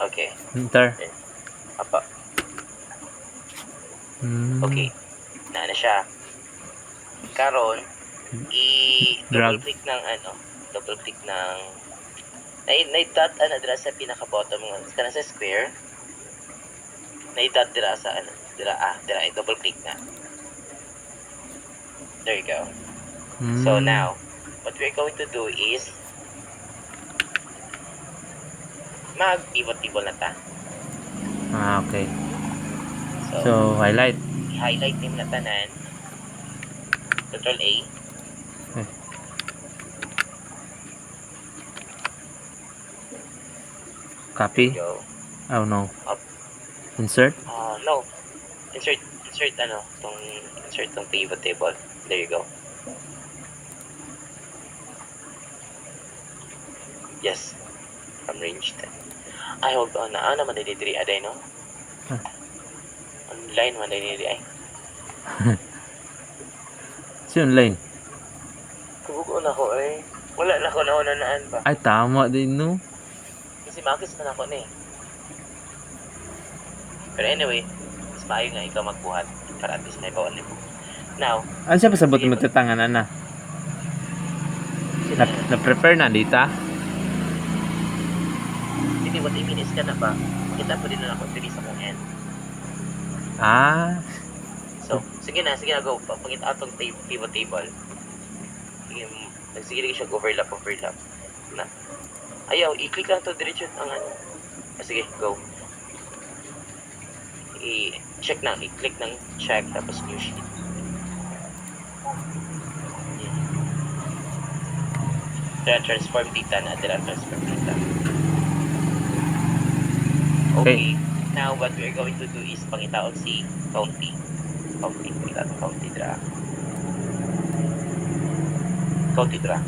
Okay. Enter. Apa. Okay. Na siya. Karon, Drag. double click ng double click ng na-dot dira sa pinaka bottom ng kana sa square. Na-dot dira sa dira double click na. There you go. So now, what we're going to do is mag-pivot-pivot na ta. Okay. So, highlight. I-highlight nimo na tanan. Control A. Copy. Go. Oh no. Up. Insert. No. Insert tong pivot table. There you go. Yes. From range 10. Ay, hold on na. Ano man dinidiri aday, no? Online man dinidiri ay. Si online. Kubuko na ko eh. Wala na ko naunanaan ba? Ay, tama din no. Kasi makis man ako na eh. Pero anyway, mas maayo nga ikaw magbuhat para at least may bawal ni mo. Now, Ano siya pasabot mo tatangan na? Na-prepare na dita? hindi what I mean is ka na ba? Kita po din na ako diri sa mong end. Ah. So, sige na, go. Pangita atong pivot table. Sige siya, overlap. Na. Ayaw, i-click lang to diretso ang ano. Sige, go. I-check na, i-click ng check, tapos new sheet. Transform data na, transform data. Okay. Now, what we're going to do is pangitaon si county. County dra.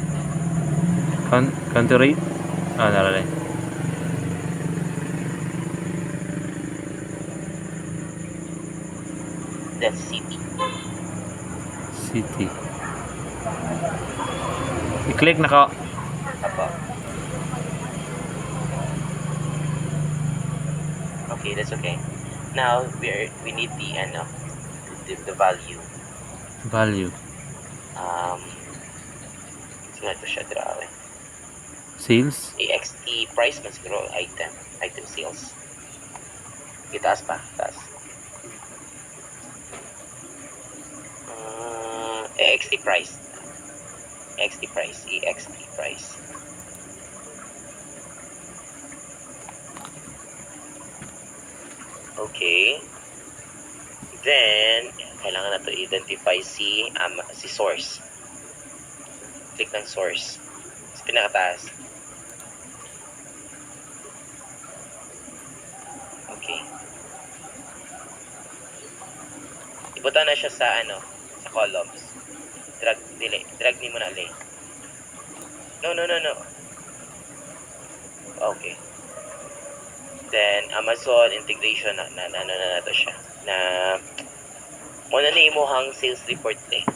Country rate? Nalalay. Then city. I-click na ko. Apo. Okay, that's okay. Now we need the value. Sige ito siya draw eh. Sales. AXT price mas siguro item sales. Itaas pa, taas. AXT price. Okay. Then, kailangan na to identify si source. Click ng source. Sa pinakataas. Okay. Ibutan na siya sa sa columns. Drag ni mo na lay. No. Okay. Then Amazon integration na to siya. Na mo na ni imuhang sales report eh.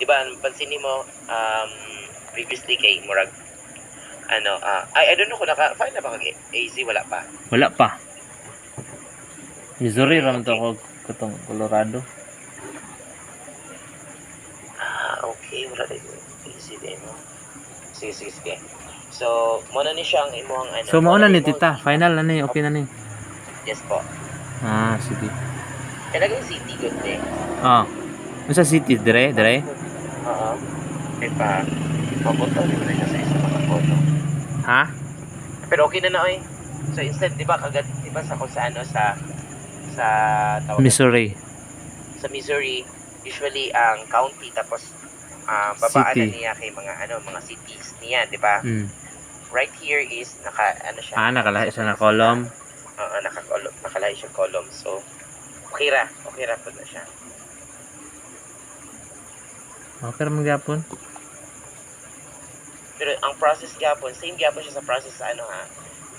Diba, pansin mo previously kay murag I don't know kung naka-file na ba kag AZ, wala pa. Missouri raman to ako katong Colorado. Okay, wala din AZ din no. Sige. So, mo na ni siyang imuhang So mao na ni tita, final na ni, okay na ni. Yes po. Sige. Talagang city good eh. Sa city dire? Oo. May pa. Papunta rin na siya sa isa mga photo. Ha? Pero okay na oy. So instead, di ba, di ba sa kung sa ano, sa tawag Missouri. sa Missouri, usually ang county tapos babaan na City. niya kay mga cities niya, di ba? Mm. Right here is siya. Nakalahi siya na column. Oo, nakalahi siya column. So okay ra po na siya. Okay ra magyapon. Pero ang process gyapon, same gyapon siya sa process sa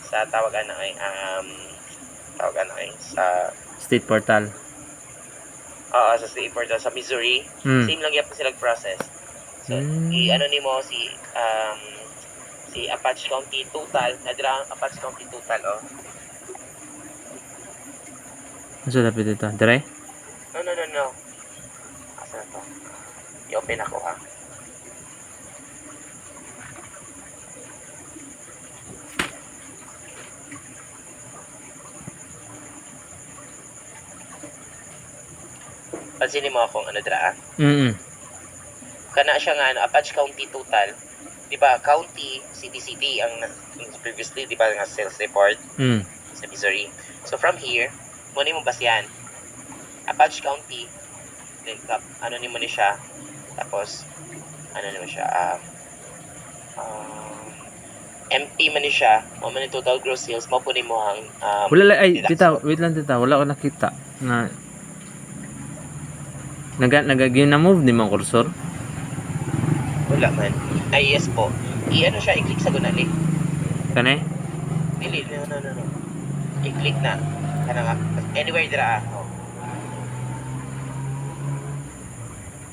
sa tawag sa State portal. sa state portal sa Missouri. Same lang gyapon sila process. So nimo si Apache County total, nadira ang Apache County total Asa dapat ito? Dire? No. Asa na to? I-open ako ha. Pansinin mo akong dira. Kana siya nga Apache County total. Di ba county, city ang previously di ba nga sales report sa Missouri. So from here, mo nimo basyan. Apache County, then nimo ni siya. Tapos nimo siya MP man ni siya, mo man ni total gross sales, mo po nimo ang wala ay tita, wait lang tita, wala ko nakita na nag-move ni mong cursor. Wala man. Ay, yes po. Siya, i-click sa gunali. Kane? Dili, no. I-click na. Kana nga. Anywhere dira.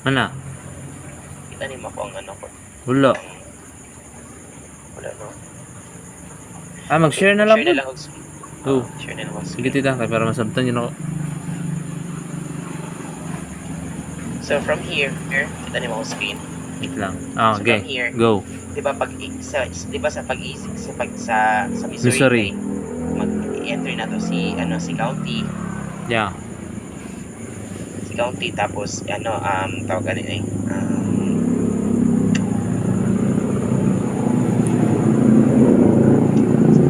Mana? Kita ni mo ko ang ko. Wala. Wala, no? Mag-share na lang. Share na lang ako. Share na lang ako. Sige tita, kaya para masabtan yun ako. So, from here, kita ni mo ako screen. Wait lang. So, Okay. from here, Go. Diba sa Missouri, mag-enter na to si county. Yeah. Si county tapos tawag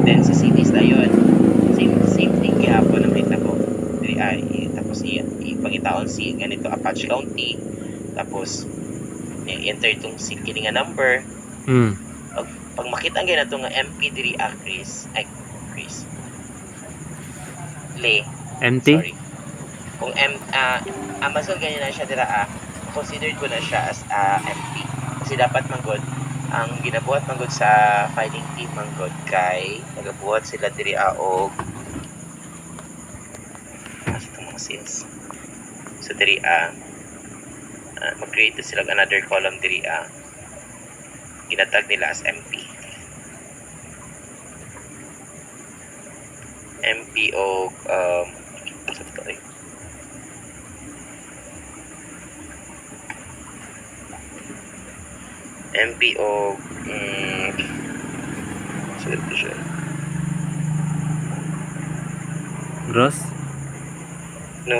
then sa cities na yun, same thing gihapon ang kita ko. Tapos ipangitaon si ganito Apache County, tapos enter itong kini nga number. Pag makita ang ganito nga MP3 Chris Le empty? sorry, kung Amazon ganyan na siya dira considered ko na siya as MP kasi dapat manggod ang ginabuhat manggod sa filing team manggod kay nagabuhat sila diri og sa mga sales. So diri mag-create sila another column diri ginatag nila as MP o MP o Gross? no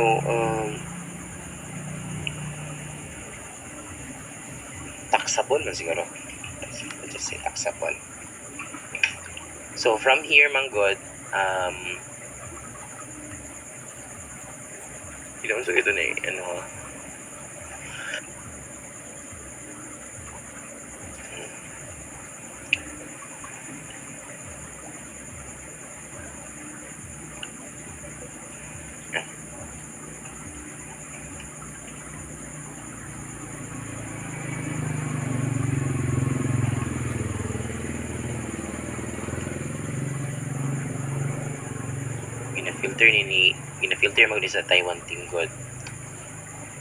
taxable man siguro. Let's just say taxable. So from here manggod so ito na gina-filter mo sa Taiwan team good.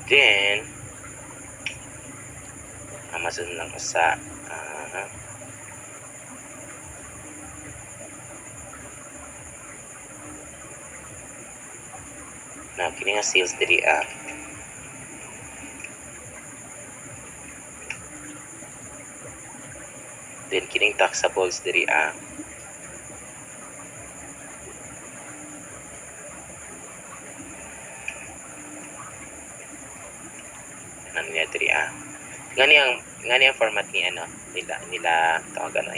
Then Amazon lang sa na kini nga sales diri then kining taxables diri diri ngani ang format ni ano nila tawag ano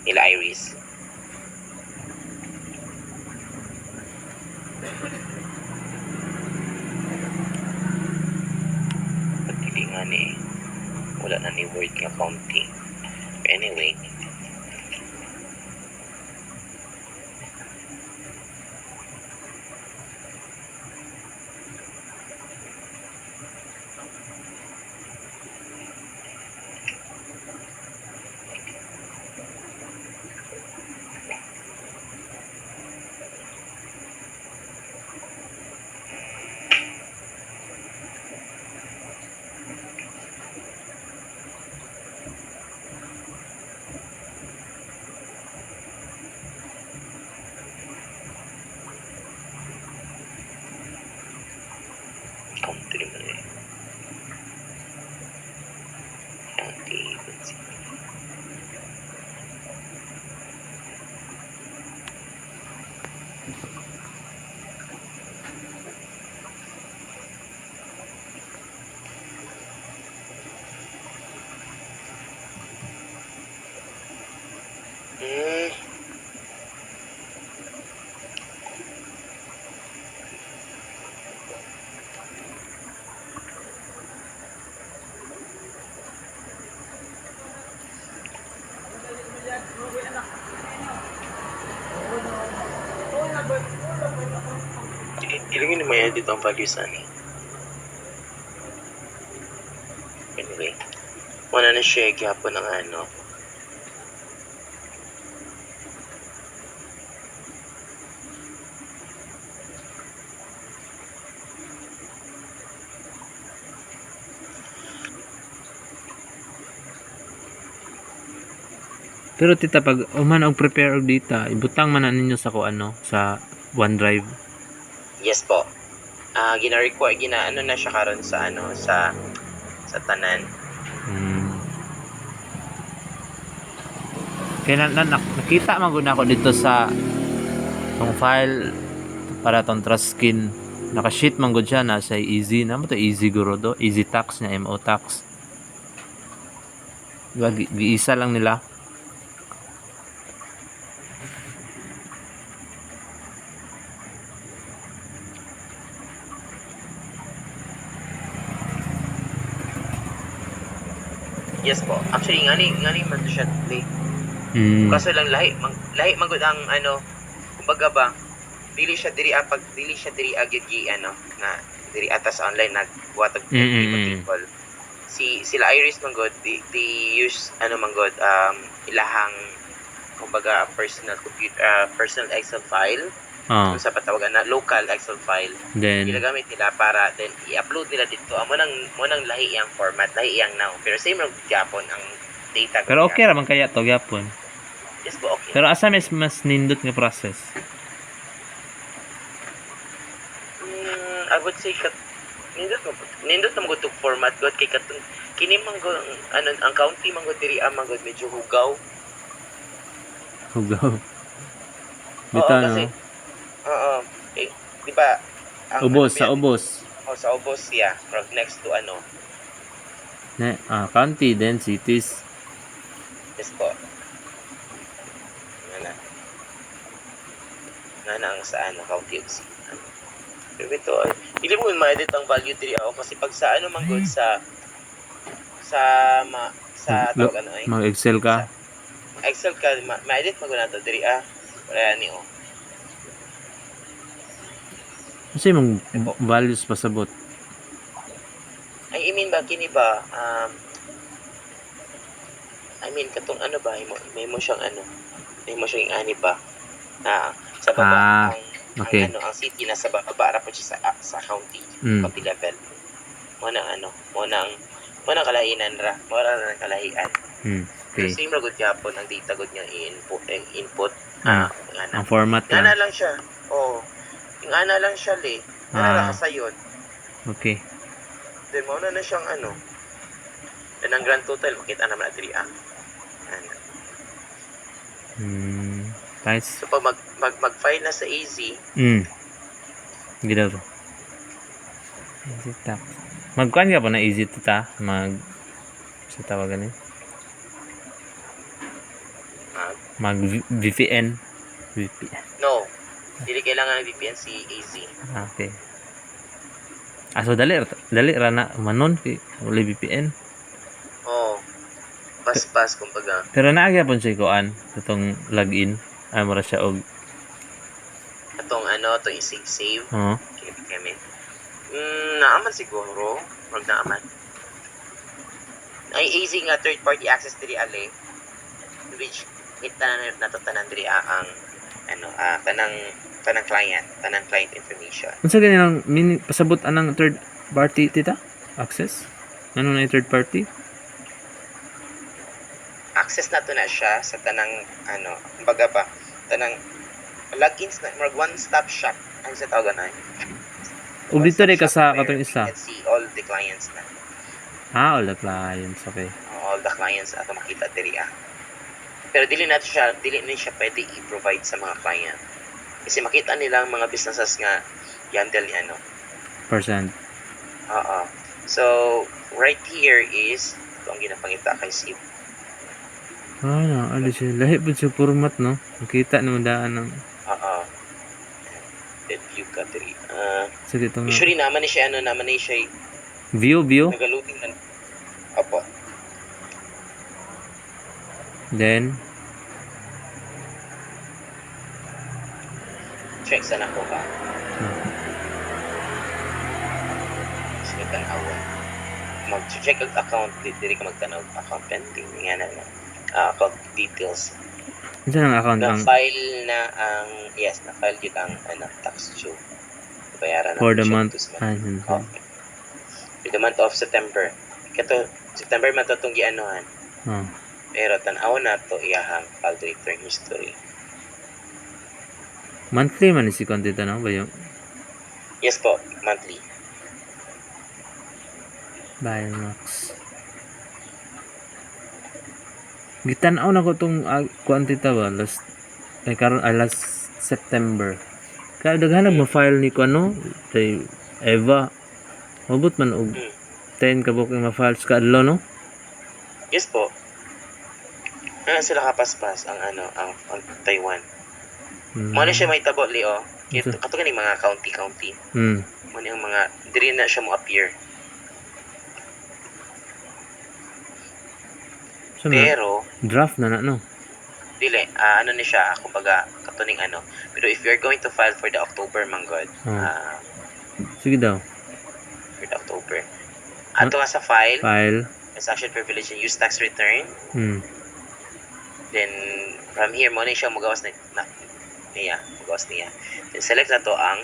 nila Iris. Pagdili nga ni wala na ni word nga counting. Anyway, country mo na county. Ilagin mo yan dito ang values ani. Anyway, wala na siya gyapon ng ano. Pero tita, pag uman og prepare og data, ibutang man na ninyo sa sa OneDrive. Yes po. Gina-require ano na siya karon sa sa tanan. Kaya nakita man gud ako dito sa tong file para tong trust skin. Naka-sheet man gud siya na sa easy na mo to easy guro do, easy tax na MO tax. Diba, giisa lang nila. Yes po. Actually ngani man siya play. Kaso lang lahi man gud ang ano, kumbaga ba, dili siya diri agad ano na diri atas online nagbuhat og people. Sila Iris man gud they use ano man gud ilahang kumbaga personal Excel file. Kung sa patawagan na local Excel file. Then ginagamit nila para then i-upload nila dito. Mo nang lahi iyang format, lahi iyang now. Pero same ra gyapon ang data. pero okay ra man kaya to gyapon. Yes po, okay. Pero asa mas nindot nga process? I would say nindot na magutog format god kay katong kini man go ano ang county man go diri man go medyo hugaw. Bita no. Kasi, di ba Ubos sa ubos. Sa ubos siya from next to ano. County then cities. Yes po. Nga ang saan na county of city. Pero ito, hindi mo ma-edit ang value diri ako kasi pag sa ano man good sa tawag ano ay mag-Excel ka. Excel ka ma-edit mo na to diri wala ni Kasi mong values pasabot. I mean ba kini ba I mean katong ano ba may mo siyang ano may mo siyang ani ba sa baba okay. ang city nasa baba ra po siya sa county county level mo nang kalainan ra mo ra nang kalahian. Okay. Same ra gud gyapon ang data gud niya input ang format na lang siya. Yung ana lang siya ana lang sayon. Okay. Then mo na siyang ano. Then ang grand total makita naman na diri Nice. So pag mag-file na sa easy. Gidaro. Easy tax. Magkuhan ka pa na easy tita, sa tawagan eh. Mag VPN. VPN. No. Dili kailangan ng VPN si AZ. Okay. So dali ra na manon kay wala VPN. Oh. Pas kumbaga. Pero naagya pon siya kuan katong login. Mura siya og Atong to i-save. oo. Kami. Naaman siguro. Wag naaman. Ay easy nga third party access diri ali. Which itanan natatanan diri ang tanang client information. Unsa ganyan pasabot anang third party tita? Access? Ano na yung third party? Access na to na siya sa tanang kumbaga ba tanang logins na one stop shop ang sa tawag na. Ug dito rin ka sa katong isa. You can see all the clients na. All the clients, okay. All the clients ato makita diri Pero dili na siya pwede i-provide sa mga client. Kasi makita nila ang mga businesses nga yandel Percent. So, right here is ito ang ginapangita kay Sip. Ali siya. Lahi po siya format, no? Makita naman daan ng... View ka diri. Sige, ito nga. Usually naman ni siya, View? nagaluting na. Opo. Then, check sa nako ka. Sige, tanawan. Mag-check ang account, dili ka magtanaw account pending. Nga na account details. ito ang account ang... Na-file na ang, na-file yun ang tax due. Bayaran For the check month. this month. Okay. For the month of September. September man to itong gianuhan. Pero tanaw na to iyahang filed return history. Monthly man si content no ba yung? Yes po, monthly. Biomax. Gitanaw na ko tong quantity ba last September. Kaya daghan ma-file ni ko kay Eva. Mabot man og 10 ka booking ma-file sa adlaw no? Yes po. Sila kapaspas ang ang Taiwan. Mo na siya may tabo Leo. Kato ganing mga county. Mo ang mga diri na siya mo appear. So, pero draft na no. Dili, ni siya, kumbaga katuning Pero if you're going to file for the October manggod, sige daw. For the October. Ato nga sa file, transaction privilege and use tax return. Then from here mo na siya magawas niya. Then select na to ang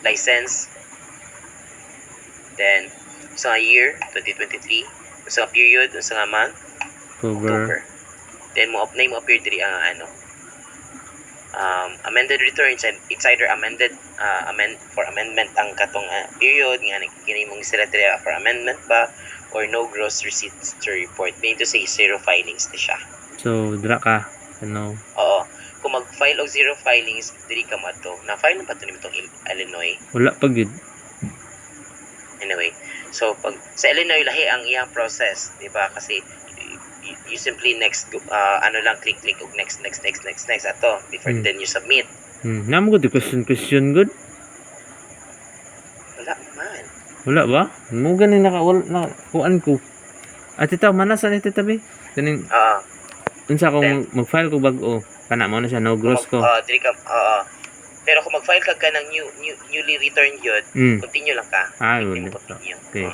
license. Then sa year 2023, sa period, sa month October. Then mo appear diri ang amended returns, and it's either for amendment ang katong period nga kini mong select diri for amendment ba or no gross receipts to report. Meaning to say zero filings na siya. So dra ka Oo. Kung mag-file og zero filings diri ka mato. Na-file na ba ito nimitong Illinois? Wala pa gid. Anyway, so pag sa Illinois lahi ang iyang process, di ba? Kasi you simply click og next ato before then you submit. Namo gud question good. Wala man. Wala ba? Mo ganin kuan ko. Tita, manasa ni tita be? Kaning unsa kung mag-file ko bag-o, kana mo na siya no gross ko. Diri ka pero kung mag-file ka ng newly returned yun, continue lang ka. Continue. Okay.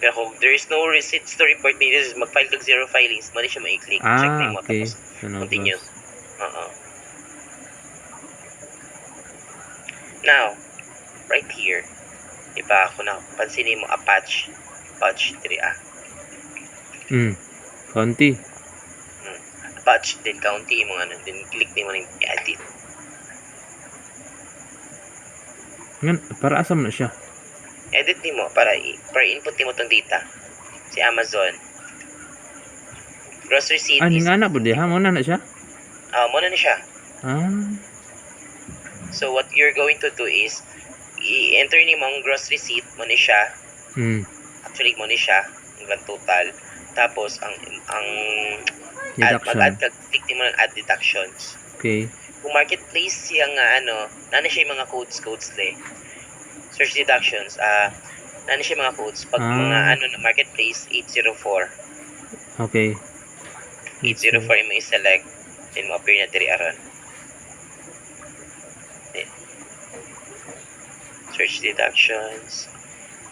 Pero kung there is no receipts to report, mag-file ka zero filings, mali siya ma-click. Check na mo okay. tapos continue. Now, right here, diba ako na pansinin mo patch diri county. Patch din county mo then click din mo ng edit. Ngan para asam na siya. Edit din mo para input din mo tong data si Amazon. Gross receipt is nga na po di ha mo na siya. Mo na siya. So what you're going to do is i-enter ni mo ang gross receipt mo ni siya. Actually mo ni siya ang grand total. Tapos ang Deduction. mag-add ka, click mo ng add deductions. Okay. Kung marketplace siya nga nana siya yung mga codes le. Search deductions, nana siya mga codes pag mga na marketplace 804. Okay. 804 mo i-select, then mo appear na diri aron. Search deductions.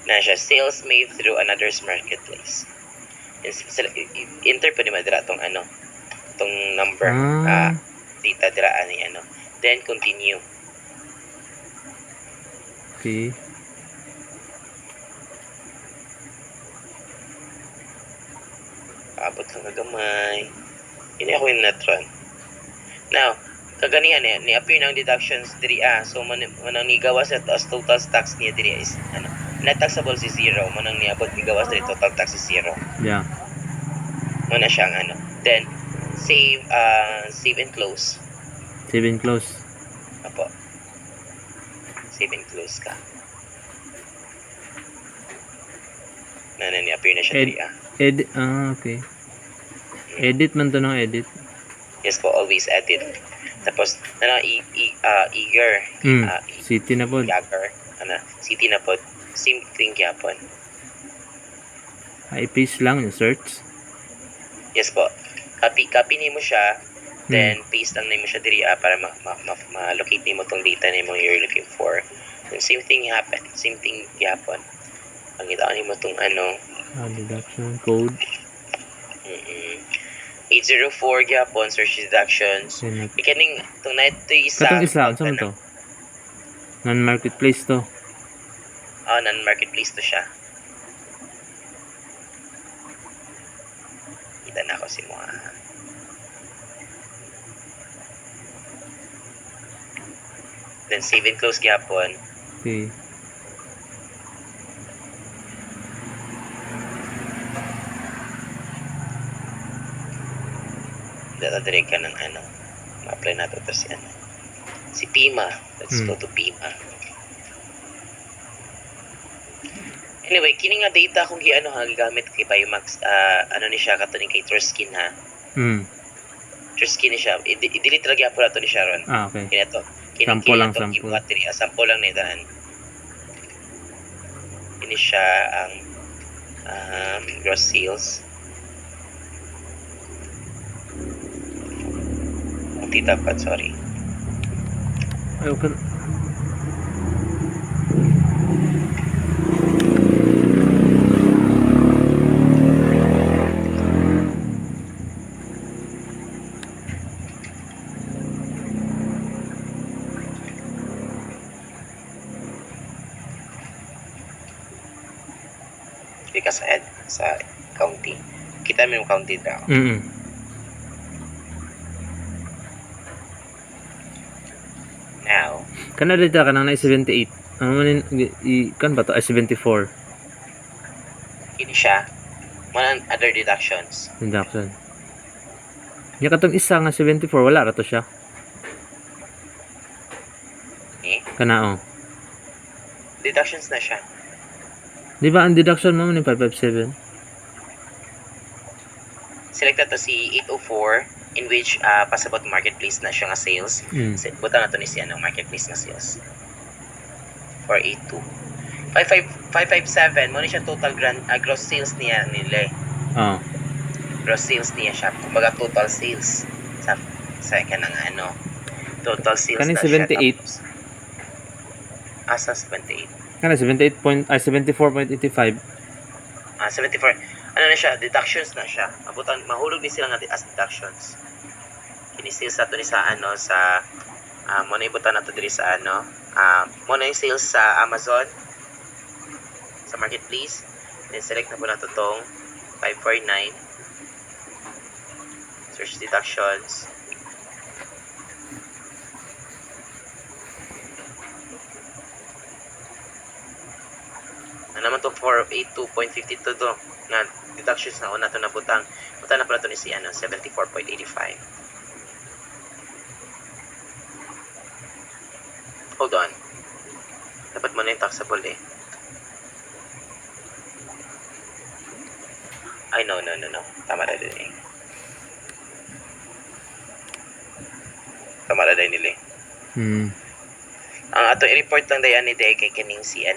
Na siya sales made through another's marketplace. Enter pa ni madira tong tong number data dira ani then continue. Okay. Abot lang kagamay. Ini ako yung natron. Now, kaganihan ni appear ng deductions diri so manang nigawas at as total tax niya diri is net taxable si 0, manang niabot nigawas diri total tax is 0. Yeah. Muna siyang then save and close. Save and close. Apo. Save and close ka. Ni appear na siya diri Edit. Okay. Edit man to ng edit. Yes po, always edit. Tapos eager. City na po. City na po. Same thing yapon. I-paste lang yung search. Yes po. Copy nimo siya, then paste lang nimo siya diri para ma-locate nimo tong data nimo you're looking for. And same thing happen. Same thing yapon. Pangitaan nimo tong deduction code. 804 gyapon search deductions. Ikaning tong na ito isa. Katong isa, unsa man to? Non-marketplace to. Non-marketplace to siya. Kita na ako si mo. Then save and close gyapon. Okay. Dadadire ka ng ma-apply natin to si Pima. Let's go to Pima. Anyway, kini nga data kung gigamit kay Biomax, ni siya kato ni kay Truskin ha. Truskin ni siya. I-delete lagi po nato ni Sharon. Okay. Kini to. Sample lang, sample. Sample lang na itanan. Kini siya ang gross sales. Dapat, sorry. Ay, okay. Hindi ka sa county. Kita mo yung county daw. Now, kana dito ka nang na 78. Kan ba to? 74. Kini siya. Manan other deductions. Deduction. Nya katong isa nga 74 wala ra to siya. Kana deductions na siya. Di ba ang deduction mo ni 557? Select to si 804 in which pasabot marketplace na siya nga sales. Buta na to ni siya ng marketplace na sales. 482. 557 mo ni siya total gross sales niya nila. Gross sales niya siya. Kumbaga total sales sa kanang total sales kaning na siya. 78. Asa 78. Kana 74.85. 74. Na siya, deductions na siya. Abutan mahulog ni sila nga as deductions. Kini sales ato ni sa sa mo na ibutan nato diri sa mo na yung sales sa Amazon sa marketplace. Then select na po nato tong 549 search deductions. Naman to 482.52 to nga deductions na una to nabutang. Buta na pala to ni si 74.85. Hold on. Dapat mo na yung taxable eh. Ay, no. Tama na din eh. Tama na din nila eh. Ang ato i-report lang dayan ni Day kay kining si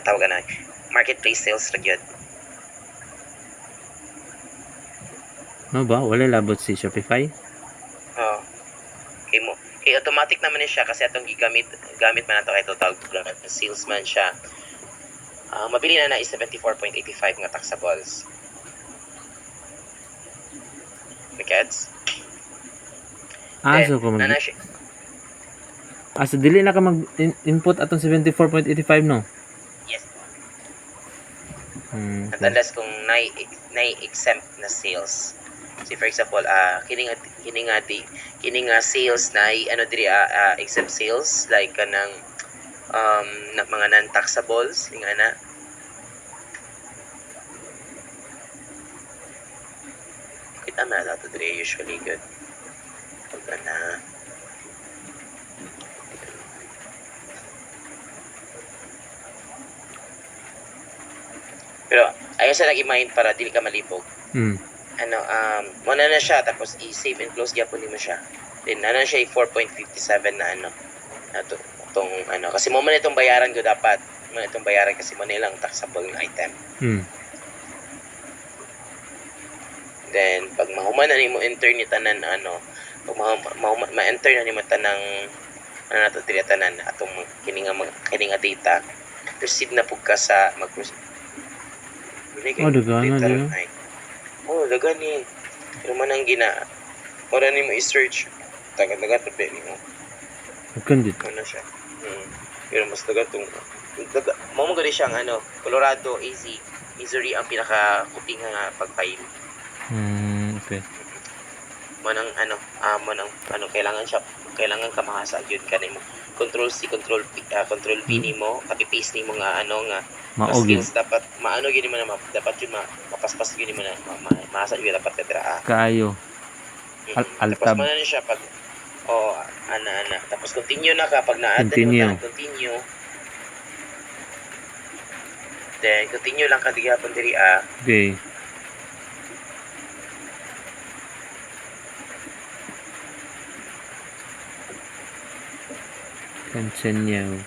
tawag na marketplace sales ra gyud. Ano ba? Wala labot si Shopify? Oh. Kay automatic naman ni siya kasi atong gamit man nato kay total sales man siya. Mabili na is 74.85 nga taxables. Gets? So kung so dili na ka mag-input atong 74.85 no? Yes. Okay. At unless kung na-exempt na sales. See for example, kini nga sales na diri exempt sales like kanang na mga non-taxables nga na. Kita na dato diri usually good. Pag na pero ayaw sa nag-mind para dili ka malibog. Muna na siya tapos i-save and close gyapon nimo siya. Then siya 4.57 na kasi mo man itong bayaran ko dapat. Mo itong bayaran kasi mo nilang taxable na item. Then pag mahuman na nimo enter ni tanan pag ma-enter na nimo tanang nato diri tanan atong kini nga data. Proceed na pug ka sa dagana din. Dagan ni. Pero man ang mura ni mo i-search. Dagan pa mo. Dagan dito. Ano siya? Pero mas dagan tong mo gani siyang Colorado, AZ, Missouri ang pinaka-kuping nga pag-file. Okay. Manang kailangan ka mahasa gyud kanimo. Control C, Control V nimo, copy-paste nimo nga maogin. Dapat maano gini mo na dapat yun mapaspas gini mo na mahasa yun dapat kadra. Kayo. Tapos man na siya pag tapos continue na kapag na-add mo continue. Then continue lang ka digapon diri Okay. Continue.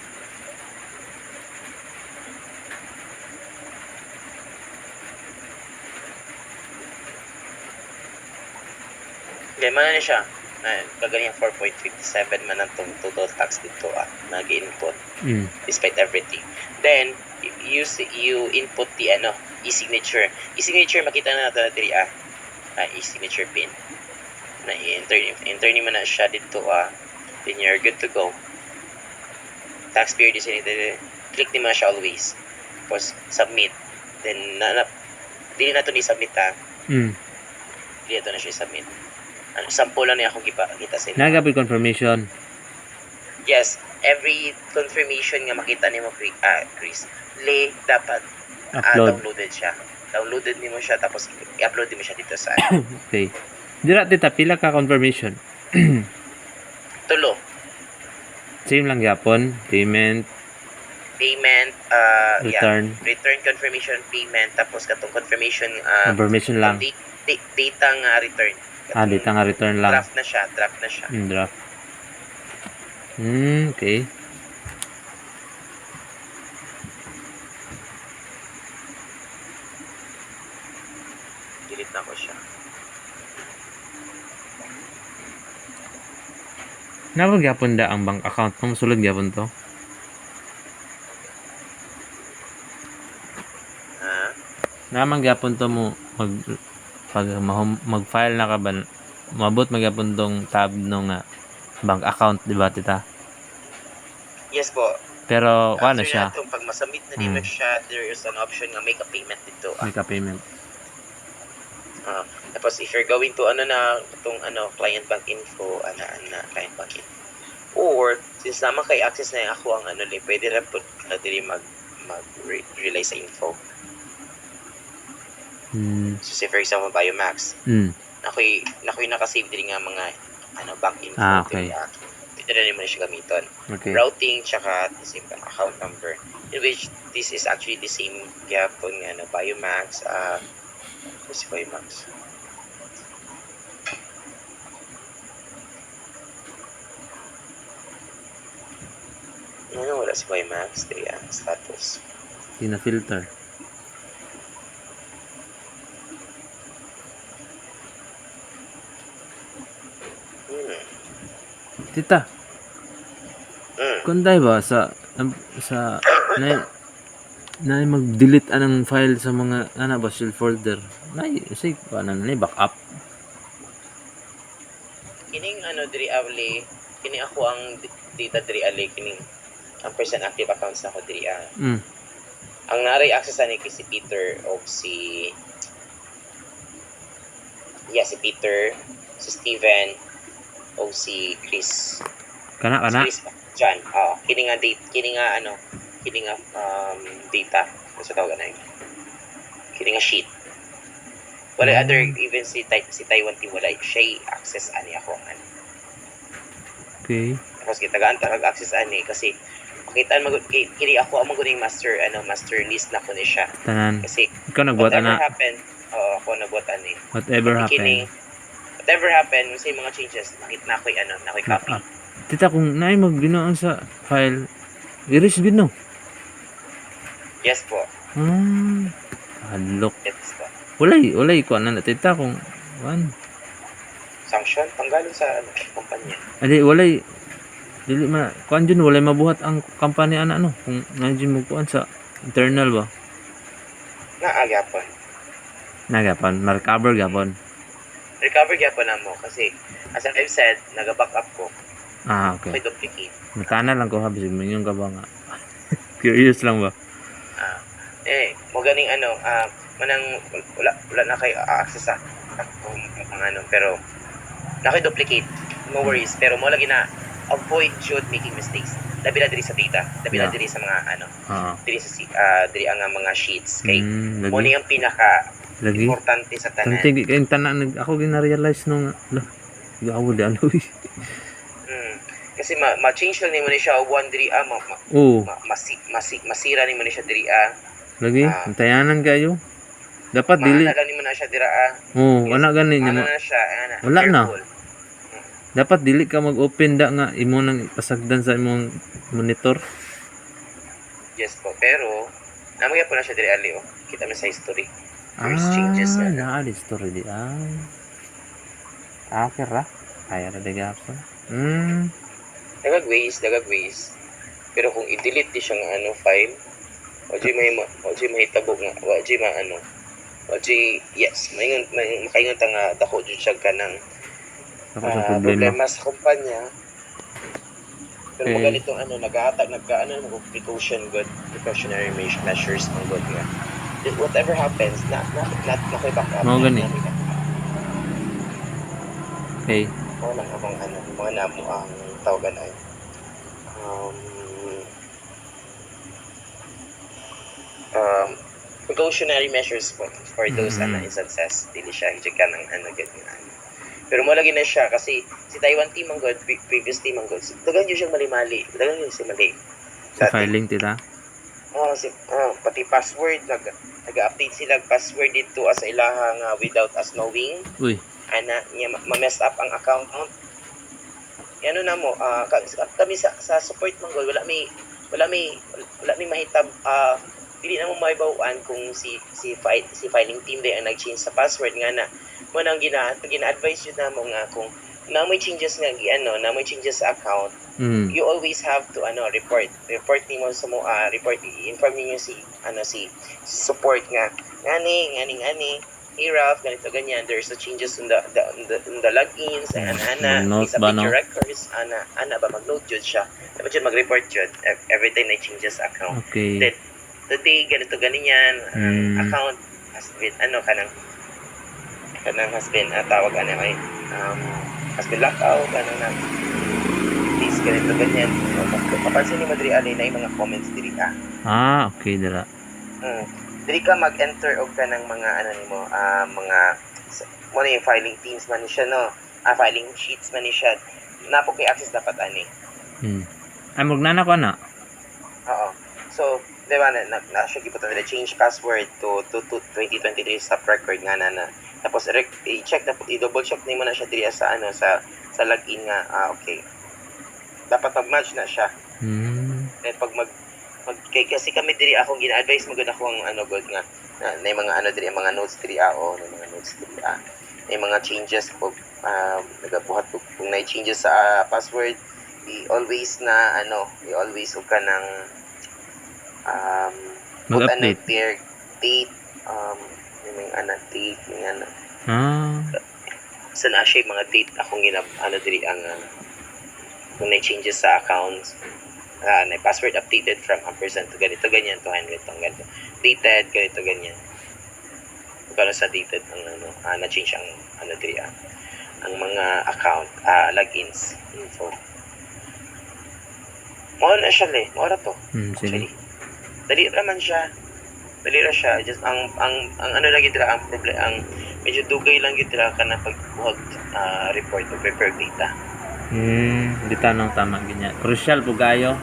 Okay, man na siya. Kagaling 4.57 man ang total tax dito nag-input despite everything. Then you input the e-signature. E-signature makita na natin diri e-signature pin. Na enter ni man na siya dito then you're good to go. Tax period is click ni man siya always. Tapos submit. Then dili na to ni submit dili na siya submit. Sample lang niya akong kita sa inyo. Nagapit confirmation. Yes, every confirmation nga makita nimo Chris, dapat downloaded siya. Downloaded nimo siya tapos i-upload nimo siya dito sa Okay. Dira tita pila ka confirmation? 3. Same lang gyapon, payment, return. Return confirmation, payment, tapos katong confirmation confirmation lang. Data nga return. Data nga return lang. Draft na siya. Draft. Okay. Delete na ko siya. Napag gyapon da ang bank account mo, sulod gyapon to. Naman gyapon to mo mag-file na ka ba mabot magyapon tong tab nung bank account, di ba tita? Yes po. Pero ano siya? Pag masubmit na nimo siya, there is an option nga make a payment dito. Make a payment. Tapos if you're going to client bank info, client bank info. Or since naman kay access na ako ang pwede ra pud dili mag-relay sa info. So say for example Biomax. Nakoy naka-save diri nga mga bank info. Okay. Ito na naman siya gamiton. Okay. Routing tsaka the same account number. In which this is actually the same gyapon nga ano, Biomax. Ano si Biomax? Ano, wala si Biomax. Dili status. Tina-filter. Tita, kunday ba sa na mag-delete anang file sa mga ana ba shell folder? Nay, say paano na backup. Kining ano diri ali, kini ako ang data diri ali kining ang person active accounts na ko diri Ang naray access ani si Peter o si Peter, si Steven o si Chris. Kana. Si Chris Jan. Kini nga data. Sa tawag na yun. Kini nga sheet. Wala other even si Taiwan team wala siya access ani ako ano. Okay. Tapos kita access ani kasi makita kini ako ang maguning master list na ko ni siya. Tanan. Kasi Ikaw nagbuhat ana. Ako nagbuhat ani. Whatever happen. Whatever happen, sa mga changes, nakita na ako'y copy. Tita, kung naay magginoon sa file, i-erase gid no? Yes po. Hadlok. Yes po. Walay ko na tita kung Sanction, tanggalin sa kumpanya. Ali, walay dili kuan jud walay mabuhat ang company ana no kung nandiyan mo kuan sa internal ba? Nagapon, ma-recover gapon. Recover gyapon na mo kasi as I've said, naga-backup ko. Okay. May duplicate. Matana lang ko ha bisig mo yung gaba nga. Curious lang ba? Mo ganing manang wala na kay access sa pero naki-duplicate. No worries, pero mo lagi na avoid making mistakes. Labi na diri sa data, labi na diri sa mga diri sa diri ang mga sheets kay mo ni ang pinaka lagi importante sa tanan. Tantig kay tanan ako gina-realize nung gawo di ano. Kasi ma-change lang nimo ni siya one diri masira nimo ni siya diri lagi tayanan kayo dapat dili lang nimo na siya dira ana gani nimo na siya wala na dapat dili ka mag-open da nga imo nang pasagdan sa imong monitor. Yes po, pero namagya po na siya diri ali kita man sa history. First changes na history di kira kaya na dagapon. Dagag ways pero kung i-delete di siya nga file wajay mahitabo nga yes makaingon ta nga dako jud siya kanang problema sa kumpanya. Pero mga ganitong nag-ahatag precautionary measures ng good nga. Whatever happens, not ko'y backup. Mga gani. Okay. Mga lang akong mga namo ang tawagan ay precautionary measures for those instances. Dili siya hijig ka ng ganyan. Pero mo lagi na siya kasi si Taiwan team ang good, previous team ang good. Dagan yun siyang mali-mali. Dagan yun siya mali. Sa filing tita? Pati password, nag-update sila password dito as ilahang without us knowing. Uy. Niya ma-mess up ang account. Ano na mo, kami sa support manggol, wala may mahitab, hindi na mo maibawaan kung si filing team day ang nag-change sa password nga na mo nang gina-advise yun na mo nga kung na may changes nga na may changes sa account, you always have to report nimo sa mo inform niyo si support nga ngani Ralph, ganito ganyan, there's a changes in the logins and mag-note ba no? Records ba mag-note jud siya dapat yun mag-report jud every time na changes account. Okay. Then today ganito ganyan account has been has been tawag has been locked out please ganito ganyan mapapansin ni Madri Ali na yung mga comments diri okay dira diri ka mag-enter og kanang mga mga yung filing teams man ni siya no filing sheets man ni siya napo kay access dapat ani. Ay magnana ko na. Oo. So, di ba, na siya giputan nila change password to 2023 stop record nga na. Tapos, i-check na, i-double check nimo na siya diri sa sa login nga, okay. Dapat mag-match na siya. Then, pag kasi kami diri akong gina-advise mo gud ako ang good nga, na mga diri, mga notes diri, na mga notes diri, may mga changes po, nagabuhat po, kung may changes sa password, i-always ug ka ng Mag-update. Their date, may date, sa na siya mga date akong diri ang kung may changes sa accounts, na password updated from ampersand to ganito ganyan to 100 to ganito, dated ganito ganyan, para sa dated ang na-change ang diri ang mga account logins info. Mo na siya mo ra to. Sige. Dali ra siya, just ang lagi dira ang problem, ang medyo dugay lang gyud dira kana pagbuhat report o prepare data. Di tanong tama ganyan. Crucial po gayo.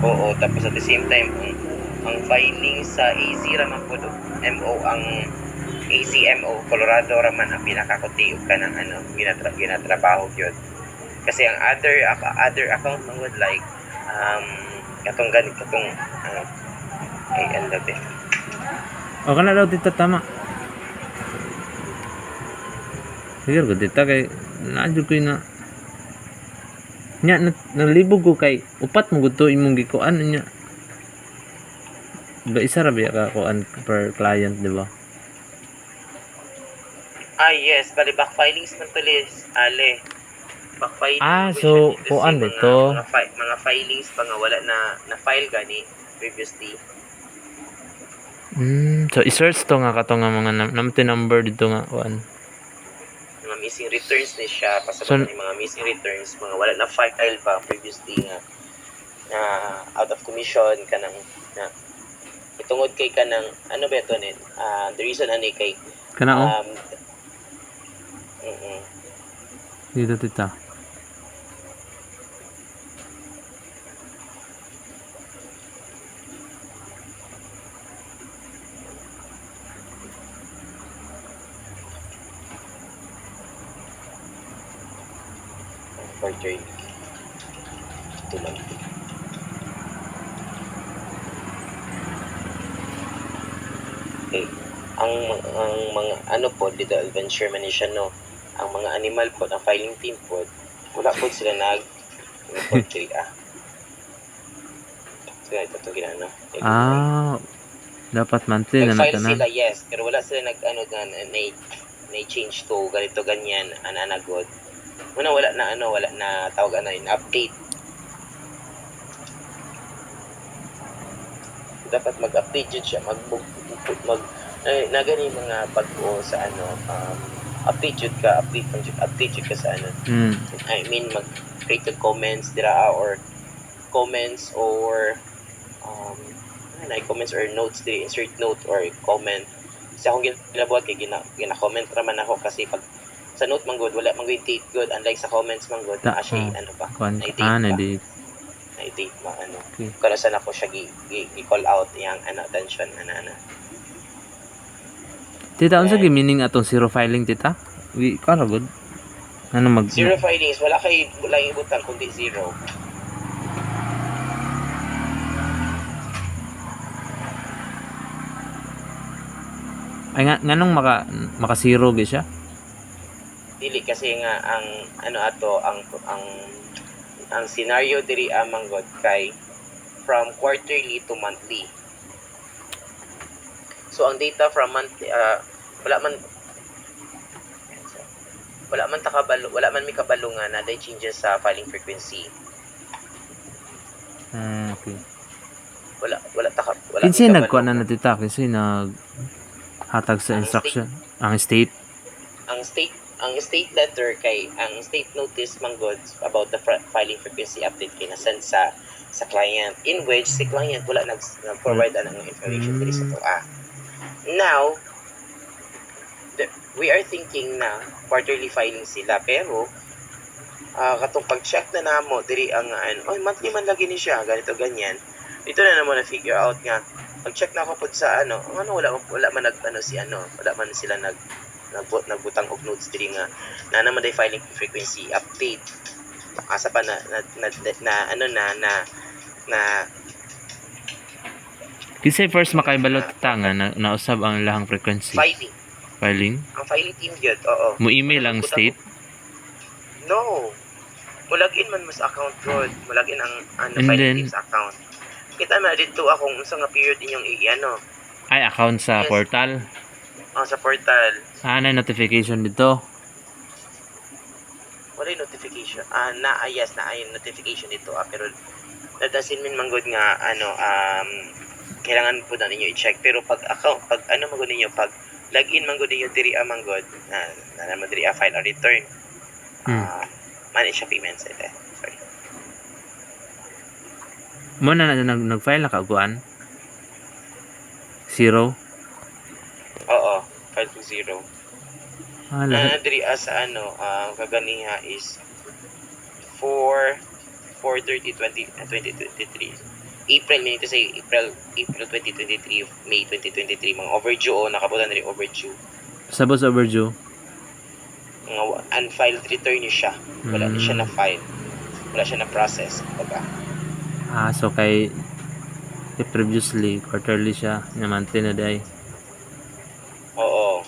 Oo, tapos at the same time ang filing sa AZ raman po MO ang AZMO Colorado raman ang pinakakuti ug kanang ginatrabaho gyud. Kasi ang other account man would like katong ay love it. O kana daw dito tama. Sige ko dito kay naadyo ko na nya nalibog ko kay upat mo gud to imong gikuan nya. Ba isa ra biya ka kuan per client, di ba? Yes, bali back filings man to ale. Back filing. So kuan dito. Mga filings pa nga wala na file gani previously. So i-search to nga kato nga mga number dito nga kuan. Mga missing returns ni siya pasabot ni mga missing returns, mga wala na file pa previously nga out of commission kanang itungod kay kanang ba ito ni the reason ani kay kana dito tita. quarterly. Ito lang. Okay. Ang mga po dito adventure man siya ang mga animal po ang filing team po wala po sila quarterly so ito ginano dapat monthly na nag-file sila, yes, pero wala sila na change to ganito ganyan ananagod. Wala na tawag in update. Dapat mag-update yun siya, nagani mga pag-o sa update yun ka sa I mean mag-create comments dira or comments or comments or notes diri, insert note or comment. Kasi akong ginabuhat kay gina-comment raman ako kasi pag sa note man good wala man good date good, unlike sa comments man good actually na-date ba okay. Kaya saan ako siya i-call out yung attention tita unsa gi meaning atong zero filing tita kara good zero filings wala ibutang kundi zero. ay nganong maka zero gi siya dili kasi nga ang scenario diri amang god kay from quarterly to monthly. So ang data from monthly wala man mi kabalo nga na day changes sa filing frequency. Okay. Wala kinsa nagkuan na tita kasi hatag sa instruction ang state letter kay ang state notice man god about the filing frequency update kay na-send sa client, in which si client wala nag-provide ang information diri sa toa. Now we are thinking na quarterly filing sila pero katong pag-check na namo diri ang ano, monthly man lagi ni siya ganito ganyan. Dito na namo na figure out nga pag-check na ako pud sa ano, wala man nag ano si ano, wala man sila nagbutang og notes diri nga na naman day filing frequency update. Asa pa na Kisay first makaibalot ta nga na nausab ang lahang frequency. filing. Filing? Ang filing team gyud, oo. Mo email ang state? No. Mulagin man mas account road, mulagin ang And filing then- team's account. Kita na dito akong unsa nga period inyong i-ano, Ay, account sa Yes. portal. sa portal. Ano yung notification dito? Wala yung notification. Yes, na ay notification dito. Pero that doesn't mean manggod nga kailangan po na ninyo i-check. Pero pag ano manggod ninyo, pag login manggod ninyo diri manggod na naman diri file a return. Manage siya payments ito. Sorry. Mo na nag-file na kaguan? 0? Oo, file to 0. Lahat. Diri sa kaganiha is 4/30/2023. April, meaning to say April 2023, May 2023, mga overdue o nakabutan na rin overdue. Sabos overdue. Mga unfiled return niya siya. Wala na siya na file. Wala siya na process. Baga. So kay previously, quarterly siya, na monthly na day. Oo.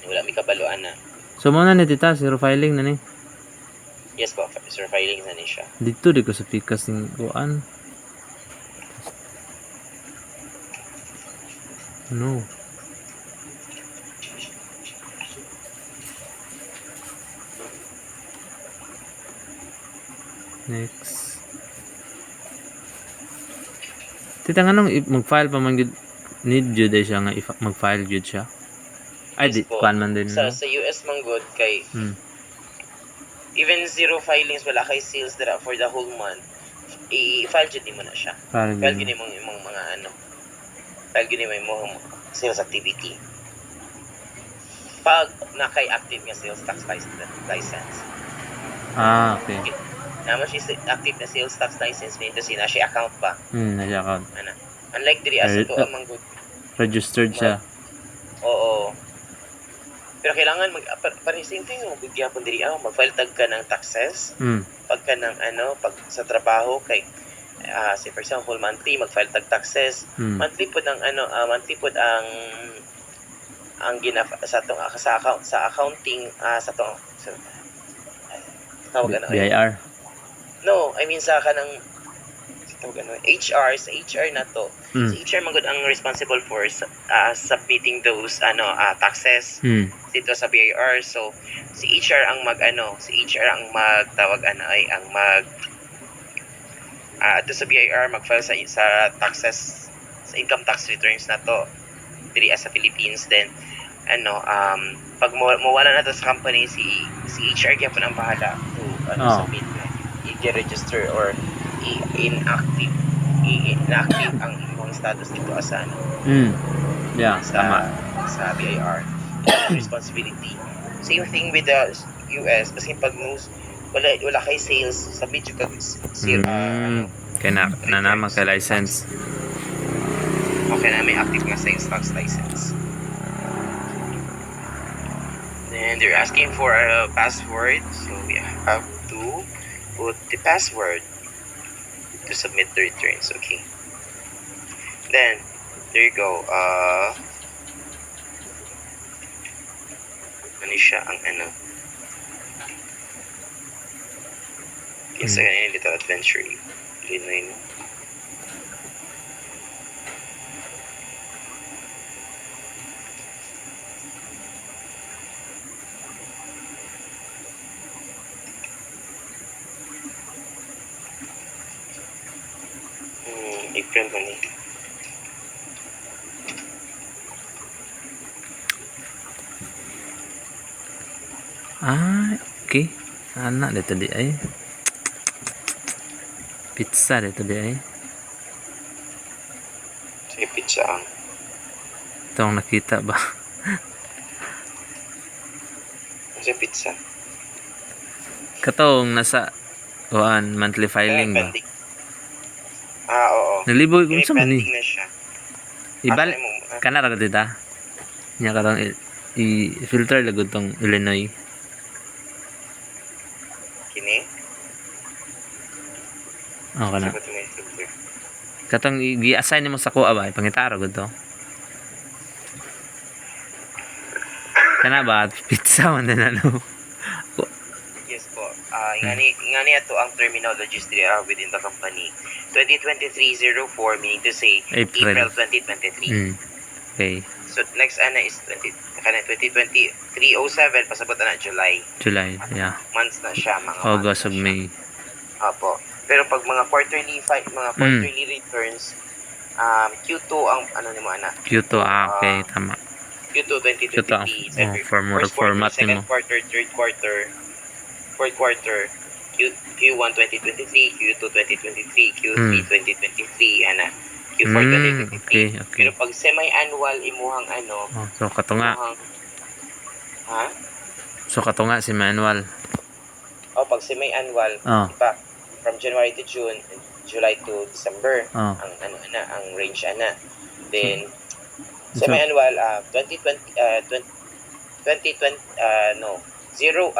Wala may kabaluan na. So muna ni tita, zero filing na ni. Yes po, sir, filing na niya siya. Dito di ko sa pikas ng kuan. No. Next. Tita nga nung mag-file pa man need jud ay siya nga mag-file jud siya. Ay, Yes di po. kuan man din. Sa No? US man good kay even 0 filings wala kay sales dira for the whole month. I-file jud mo na siya. File File jud. gini mong imong mga file gini mo imong sales activity. Pag nakay-active nga sales tax license. Okay. Naman siya active na sales tax license meaning to say na siya account pa. Nasa account. Unlike diri as ito amang good. Registered siya. Oo. Pero kailangan same thing mo bigyan po diri mag-file tag ka ng taxes. Pagka ng pag sa trabaho kay say for example monthly mag-file tag taxes. Monthly po ng monthly po ang sa accounting sa tawag BIR. No, I mean sa kanang HR, sa HR na to. Sa HR magud ang responsible for submitting those taxes dito sa BIR. So si HR ang magtawag ato sa BIR mag-file sa taxes, sa income tax returns na to diri sa Philippines. Then pag mawala na to sa company, si HR gyapon ang bahala to submit i-register or inactive ang imong status dito as Yeah, tama. sa BIR. Responsibility. Same thing with the US kasi pag wala kay sales submit yung Kaya na naman ka license. okay na may active na sales tax license. Then they're asking for a password, so we have to put the password to submit the returns. Okay. Then there you go. Ano siya ang Yes, a little adventure. Linoy mo. April man eh. Okay. Anak dito di ay. Pizza dito di ay. Sige, pizza ang. Ito ang nakita ba? Sige, pizza. Katong nasa monthly filing ba? Pending. Oo. Nalibo kung Kini sa man pending ni. na siya. Ibal Asa mo? kana ra dita. Nya karang i-filter lagod tong Illinois. Kini? Kana. Sagot mo yung filter. Katong gi-assign nimo sa kuha ba pangitaro gud to. Kana ba pizza man na no. Yes po. Ingani ato ang terminologies within the company. 2023-04 meaning to say April. April 2023. Okay. So next is 2023-07 pasabot na July. July, yeah. Months na siya mga August months ug na siya. May. Opo. Pero pag mga quarterly returns, Q2 ang ano nimo ana? Q2 okay, tama. Q2 2023, for more first quarter, format second nimo. quarter, third quarter, fourth quarter, Q1 2023, Q2 2023, Q3 2023, ana, Q4 2023. Okay. Pero pag semi-annual imuhang ano, So katunga. Ha? So katunga si manual. Pag semi-annual, iba from January to June, July to December, ang ang range ana. Then semi-annual 2020 no 2021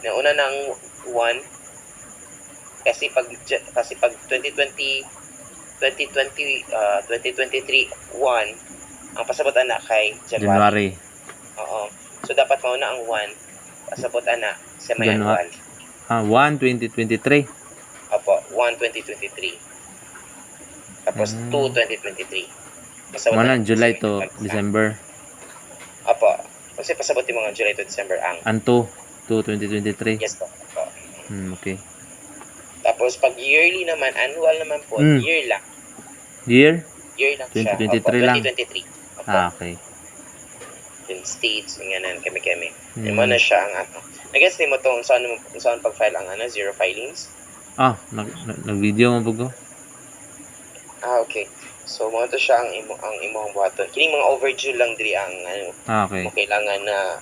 na una ng 1 kasi pag 2023 1 ang pasabot ana kay January. Oo. So dapat mauna ang 1 pasabot ana semi-annual. 1 2023. Opo, 1 2023. Tapos 2 2023. Pasabot Mana July to December. Opo. Kasi pasabot yung mga July to December ang 2 2023. Yes po. Opo. Okay. Tapos pag yearly naman, annual naman po, year lang. Year Year lang siya. 2023 Opo, lang. 2023. Opo. Okay. Then states, ganyan, kami. Yung na siya ang ano. Nag-guess mo to, saan pag-file ang ano, zero filings? Nag-video mo bugo? Okay. So, mga to siya ang imong buhaton. Kini mga overdue lang diri ang ano. Okay. Mo kailangan na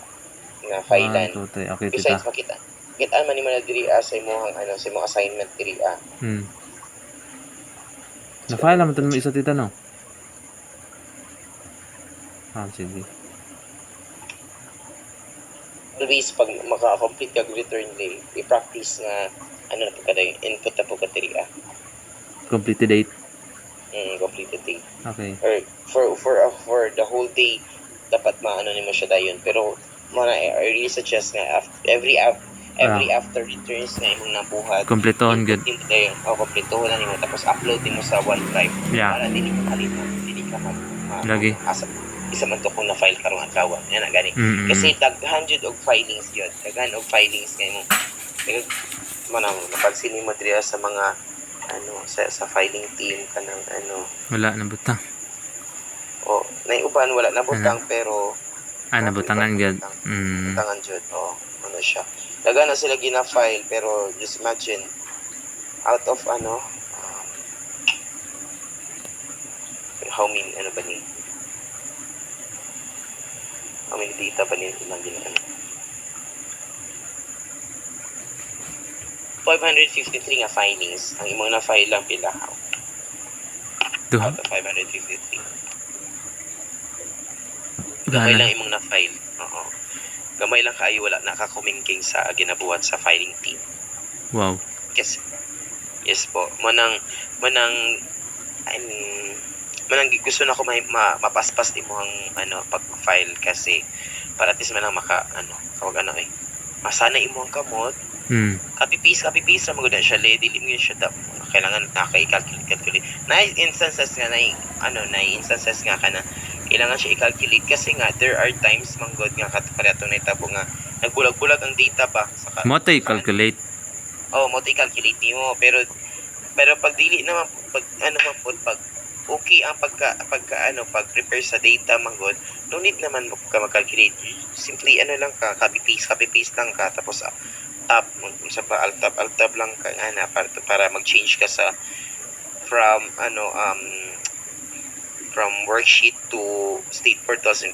filean. 1, 2, 3. Okay, Besides, tita. Kita man ni man diri sa imong ano, sa imong assignment diri Na-file naman ito isa tita, no? Sige. Always, pag maka-complete kag return day, i-practice nga, ano na po kada input na po ka diri Complete date? Completed day. Okay. Or for the whole day, dapat maano nimo siya dayon. Pero, I really suggest nga, every after returns na imong nabuhat, Completoon good. Completoon na nimo tapos upload nimo sa OneDrive. Yeah. Para dili ka malito, dili ka lagi isa man to kung na-file karong adlaw. Yan na gani. Kasi daghan jud og filings yun. Daghan og filings kay mo. Manang napansin nimo diri sa mga ano sa filing team kanang ano. Wala na butang. Nay uban wala na butang pero nabutangan gyud. Butangan jud. Ano siya. Daghan na sila gina-file pero just imagine out of ano how many data ba ni imagine ano 553 nga filings ang imong na-file lang pila out of 553 gamay lang imong na-file. Gamay lang kaayo wala nakakumingking sa ginabuhat sa filing team. Wow. Yes po. Manang gusto na ko mapaspas din mo ang ano pag-file kasi para at least man lang masana imo ang kamot. Copy paste ra magud siya dili mo siya kailangan naka-calculate. Na instances nga kana kailangan siya i-calculate kasi nga there are times manggod nga katong naitabo nga nagbulag-bulag ang data ba sa mo to i-calculate. Mo to i-calculate nimo pero pag dili naman pag okay ang pag-prepare sa data manggod no need naman mo ka mag-calculate simply lang ka copy paste lang ka tapos tab sa alt tab lang ka para mag-change ka sa from worksheet to state portals and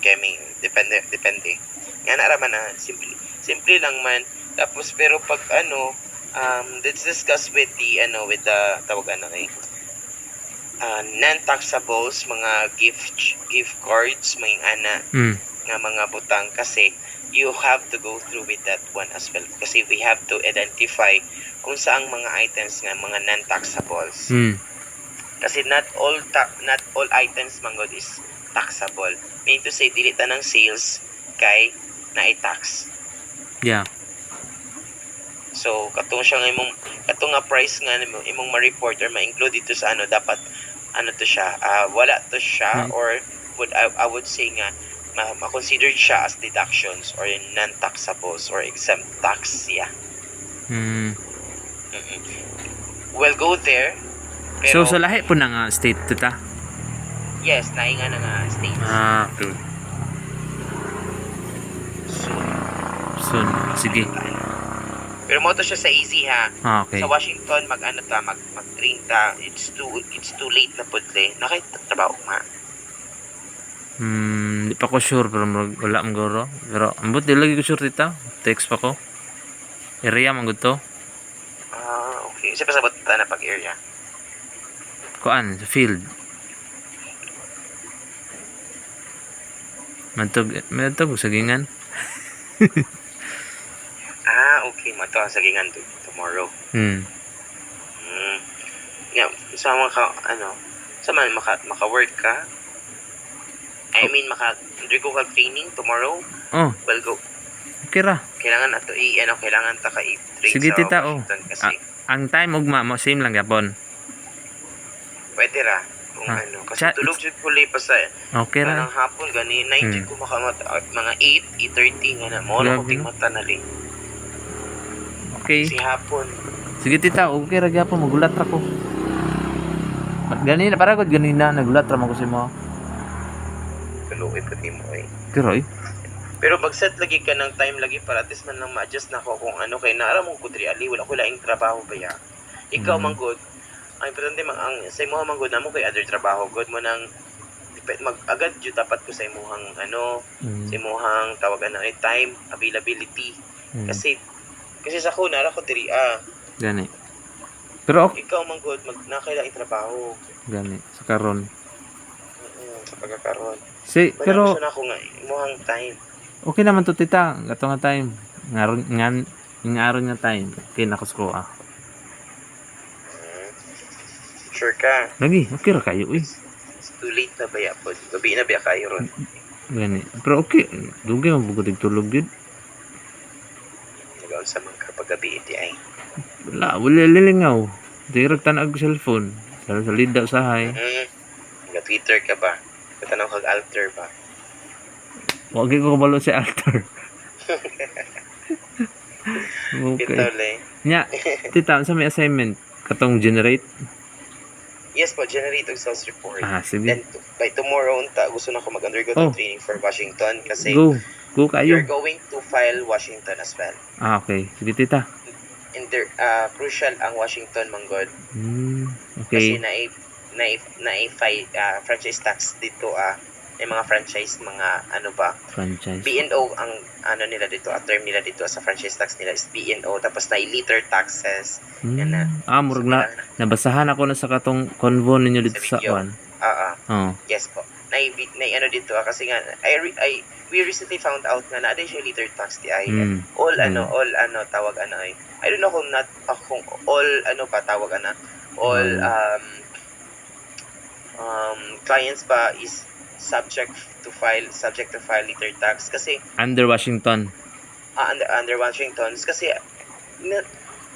depende nga naraman na simple lang man. Tapos pero pag let's discuss with the with the tawag non-taxables, mga gift cards, mga ana nga mga butang, kasi you have to go through with that one as well, kasi we have to identify kung saang mga items nga mga non-taxables. Kasi not all items manggod is taxable. Meaning to say, dili tanang sales kay na i-tax. Yeah. So katong siya nga katong nga price nga imong ma-report or ma-include dito sa dapat to siya, wala to siya, or I would say nga ma-considered siya as deductions or non-taxables or exempt tax, yeah. We'll go there. Pero, So lahi po na nga state tita. yes, nainga na nga states. Okay. Soon. Sige. Pero mo to siya sa easy ha. Okay. Sa Washington mag 30. It's too late na pudle. Nakita-trabaho ma. Di pa ko sure pero wala man guro. Pero ambot di lagi ko sure tita. Text pa ko. Area man gud to. Okay. Isa pa sabot na pag area. Kuan sa field. Mantog sagingan. Okay. Mato ang sagingan tomorrow. Yeah, sa mga sa man maka-work ka. I mean undergo ka training tomorrow. Oh, Well, go. okay ra. Kailangan nato kailangan ta ka i-train Sige, sa tita, Washington kasi Ang time ugma mo same lang gyapon. pwede ra kung kasi tulog jud ko pa sa Okay ra. kanang hapon gani 9 ko makamata mga 8:30 nga na mo na ko Grabe, no? mata na rin. Okay. Si hapon. Sige tita, okay ra gyapon magulat ra ko. Ganina para gud ganina nagulat ra man ko si mo. Kaluoy pati mo Pero Pero mag-set lagi ka ng time lagi para at least man lang ma-adjust na ako kung kay naara mong kudri ali wala ko laing trabaho ba ya. Ikaw man good. Ang importante ang sa imo man good namo kay other trabaho good mo nang mag-agad jud dapat ko sa imong sa imong tawagan na time availability. Kasi sa ko nara ko diri gani. Pero ikaw man good nakailang trabaho. gani sa karon. Sa pagkakaroon. Pero gusto na ako nga imong time. okay naman to tita, gato nga time. Ngaron nga time. Okay na ko scroll Sure ka? Lagi, okay ra kayo It's too late na ba ya po? Gabi na ba kayo ron? Gani. Pero okay, dugay man bugod tulog gyud. Nagaon sa mga kapag gabi iti ay. Wala lilingaw. Direct tanag cellphone. Sa lida usahay. Nag-Twitter ka ba? Katanaw kag alter ba? Wag ko kabalo si altar. Okay. Ito le. Nya, tita, sa may assignment katong generate. Yes po, generate og sales report. Sige. Then by tomorrow gusto na ako mag-undergo ng training for Washington kasi Go kayo. you're going to file Washington as well. Okay. Sige tita. And there, crucial ang Washington manggod. Okay. Kasi na-file franchise tax dito may mga franchise Franchise. B&O ang nila dito, term nila dito sa franchise tax nila is B&O, tapos na liter taxes. Yan na. Murag na nabasahan ako na sa katong convo ninyo dito sa video. one. Yes po. Na dito kasi nga we recently found out nga na siya liter tax di ay all tawag I don't know kung all tawag all clients ba is subject to file liter tax kasi under Washington. Under Washington kasi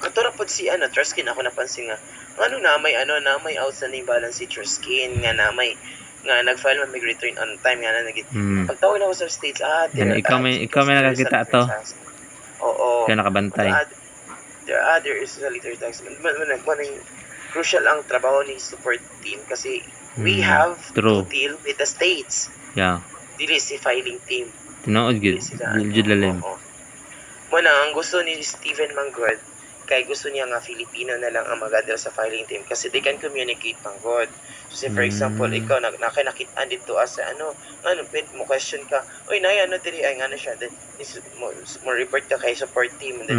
katura pod si Truskin ako napansin nga na may outstanding balance si Truskin nga nag-file man may return on time nga na pagtawag na ako sa states ikaw may nakakita to. Oo. Kaya nakabantay. There is a liter tax crucial ang trabaho ni support team kasi we have to deal with the states. Yeah. Dili si filing team. Tinood gyud. Gyud lalim. Muna ang gusto ni Steven Manggod kay gusto niya nga Filipino na lang ang mag-adel sa filing team kasi they can communicate pang good. So say for example, ikaw nakinakitaan dito as pwede mo question ka, oy nay ano diri ay ngano siya, then mo report ka kay support team, then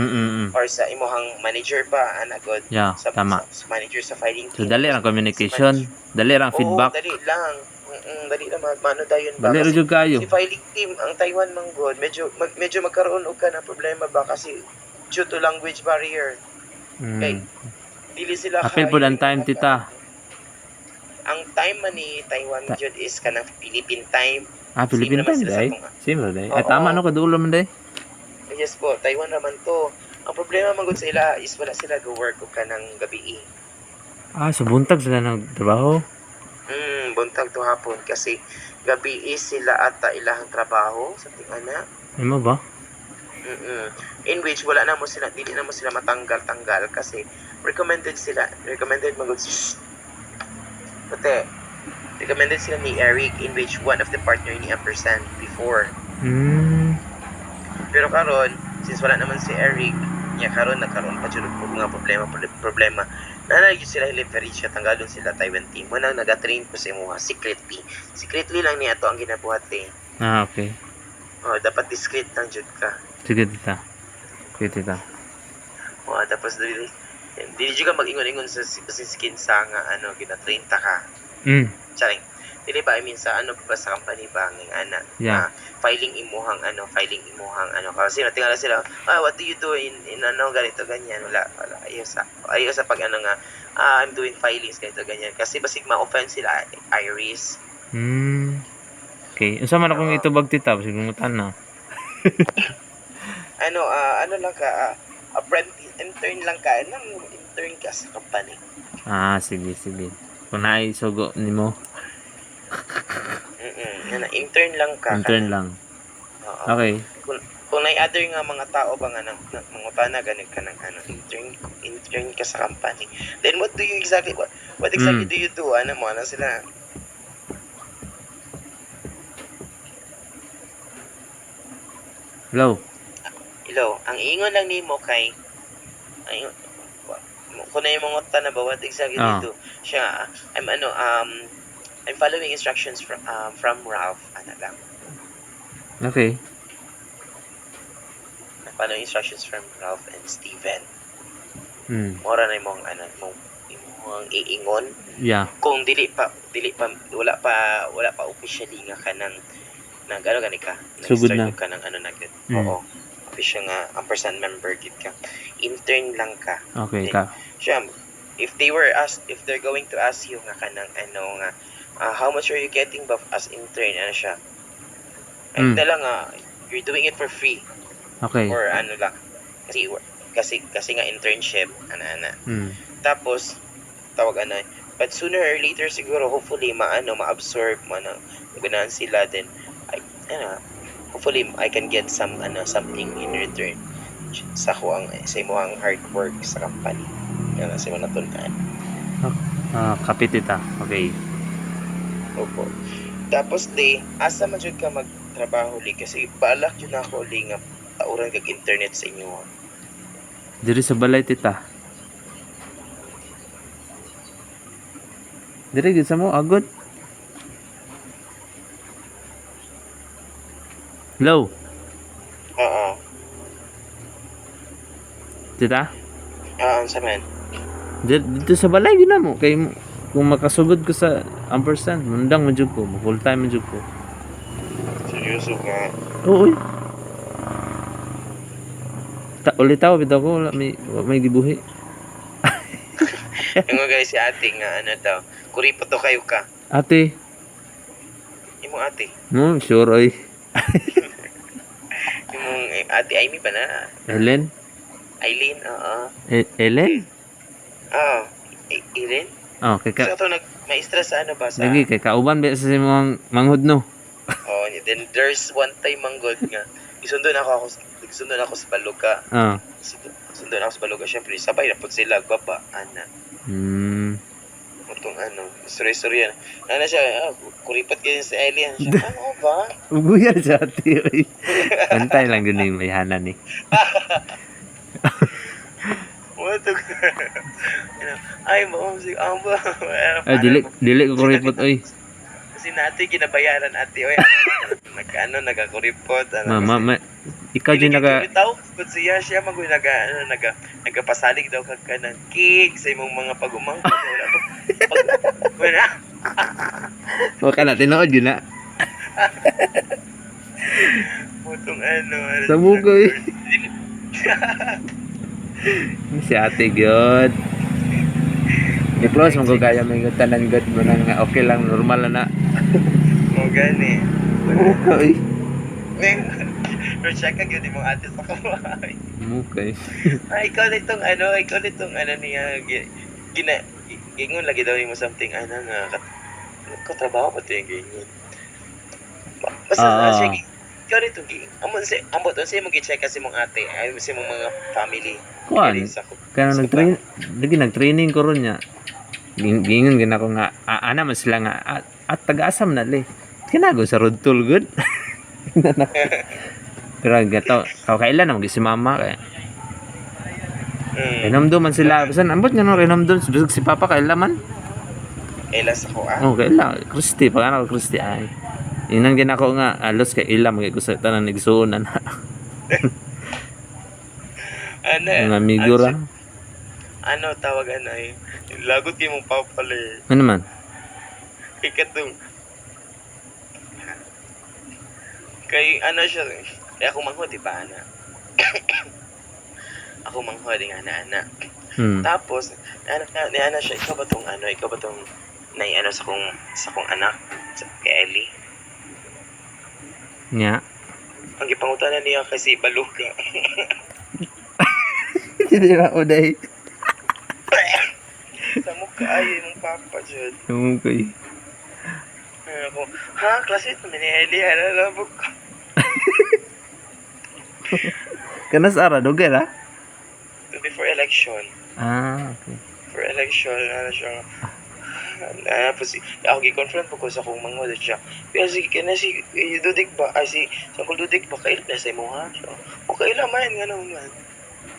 or sa imuhang manager ba ana god Yeah, sa tama. sa manager sa filing So team. dali ang communication, dali ang feedback. Dali lang. Dali lang mano dayon ba Dali ra kasi jud kayo. si filing team ang Taiwan man god medyo magkaroon og kana problema ba kasi due to language barrier. Kay dili sila Apil po ang time tita. Ang time man ni Taiwan jud is kanang Philippine time. Philippine naman time sila sa day. tunga. Same day. Oo. Tama no kadulo man day. Yes po, Taiwan naman to. Ang problema man gud sa ila is wala sila go work og kanang gabi. So buntag sila nagtrabaho. Buntag to hapon kasi gabi is sila ata ilahang trabaho sa tingana. Imo ba? In which wala na mo sila, dili na mo sila matanggal kasi recommended magud recommended sila ni Eric, in which one of the partner ni Ampersand before. Pero karon since wala naman si Eric niya karon nagkaroon pa jud og mga problema na gyud sila delivery siya tanggalon sila Taiwan team mo nang naga-train ko sa imuha secretly lang niya to ang ginabuhat Okay. Dapat discreet lang jud ka. Sige tita. Tapos dili jud ka mag-ingon-ingon sa skin sa nga gina-train ta ka. Charing. Dili ba I mean sa ba sa company ba nga filing imuhang kasi natingala sila what do you do in ganito ganyan wala ayaw sa pag nga I'm doing filings ganito ganyan kasi basig ma-offend sila Iris. Okay. Unsa man akong itubag tita basig mungutan na. Lang ka intern lang ka intern ka sa company. Sige. Kung naisugo nimo. Intern lang ka. Intern lang. Okay. Kung may other nga mga tao ba nga mangutana ganin ka ng intern ka sa company. Then what exactly do you do? Ano sila? Hello. Ang ingon lang nimo kay kung na yung mga na ba what exactly do you do? Siya I'm following instructions from Ralph lang. Okay. I'm following instructions from Ralph and Steven. Mora na imong imong iingon. Yeah. Kung dili pa wala pa officially nga kanang gani ka. Sugod na. Ka ng nagid. Oo. Official nga Ampersand member gid ka. Intern lang ka. Okay then, ka. Siya, if they're going to ask you nga kanang nga how much are you getting ba as intern siya? Ay lang you're doing it for free. Okay. Or lang. Kasi nga internship Tapos tawag but sooner or later siguro hopefully ma-absorb mo ganahan sila then hopefully I can get something in return sa imong hard work sa company. Yan sa mga natunan. Kapitita. Okay. Opo. Tapos asa man jud ka magtrabaho kasi balak yun ako nga tauran kag internet sa inyo. Diri sa balay tita. Diri gid sa mo agod. Hello. Tita? Sa man. Dito sa balay yun na mo kay kung makasugod ko sa Ampersand mundang man jud ko full time man jud ko. Seryoso ka? Oo. Ulit tao bitaw ko wala may gibuhi. Yung guys si ate nga daw kuripot to kayo ka. Ate. Imong ate. Sure oy. Imong ate Amy ba na? Eileen, oo. Eileen? Eileen? Okay ka. So may stress sa ba sa? Lagi kay kauban ba sa imong manghud no? Then there's one time manggod nga. Sundon ako sa Baluga. Sundon ako sa Baluga syempre sabay na pud sila gwapa ana. Utong story yan. Siya, kuripat kayo sa alien. Siya, ano ba? Uguyan sa ate. Antay lang din yung mayhanan eh. Mo to. Ay mo si amba. Ay dili ko kuripot oy. Kasi natin ginabayaran ate oy. Nagano nagakuripot Mama, ikaw din naga taw but siya magoy nagapasalig daw kag kanang cake sa imong mga pag-umangkot wala to. Wala. wa ka na tinuod yun na. Putong Sa bugoy. Si ate gyud. I-close mo ko kaya may tanan gud mo nang okay lang normal na. Mo gani. Okay. Pero check ka yun mong ate sa kamay. Okay. Ay, ikaw nitong niya, gingon lagi daw mo something, nga, katrabaho pa ito yung gingon. Basta, siya, ikaw nitong, ambot, siya mong gi-check kasi mong ate, ay, si mong mga family. Kuan. Kaya nag-training ko ron niya. Gingon gina ko nga, ana man sila nga, at taga-asam na li. Kinago sa road tool good. Pero gato, kailan na si mama kay. Inomdo man sila. Bisan ambot nga no inomdo si papa kailan man. Elas ako Oh, kailan Christy pag ano Christy ay. Inan gina ko nga alos kay ila magay ko sa tanan igsuonan. Mga amigo ra. Ano tawagan ay lagot kay mong papale. Ano man? Ikatong kay siya kaya ako manghod di ba ana. Ako manghod nga ana. Tapos ana siya ikaw ba tong nay sa kong anak sa kay Ellie. Nya. Ang gipangutanan niya kasi baluga. Hindi na uday. Sa mukha ay mong papa jud. Okay. Ako, classmate mo ni Ellie, labog ko. Kanas ara doger ha? Before election. Okay. For election, siya. Ako gi-confront po ko sa kong mangod siya. Pero si Dudik ba? Ay si Sangkol Dudik ba kailan na sa imo ha? So, o kailan man nga naman.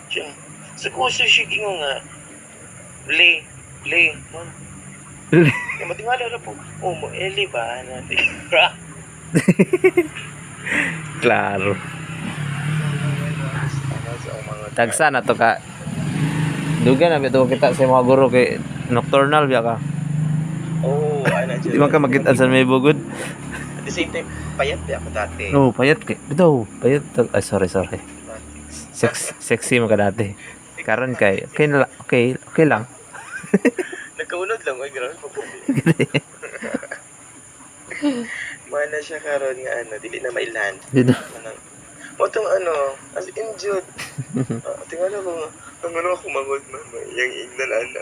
Siya. Sa kuso siya gingo nga. Le, man. Yung matingala na po. Mo Eli ba? Klaro. Tagsa na to ka. Duga na bito kita sa mga guro kay nocturnal biya ka. Di man ka makita sa may bugod. At the same time, payat ba ako dati? No, payat kay. Bitaw, payat. Ay, sorry. Sexy mo ka dati. Karon kay okay lang. Nagkaunod lang, ay grabe po. Mana siya karon nga dili na mailan. Mo tong as injured. Tingala ko nga, ako mangod mama, yang ignalaan na,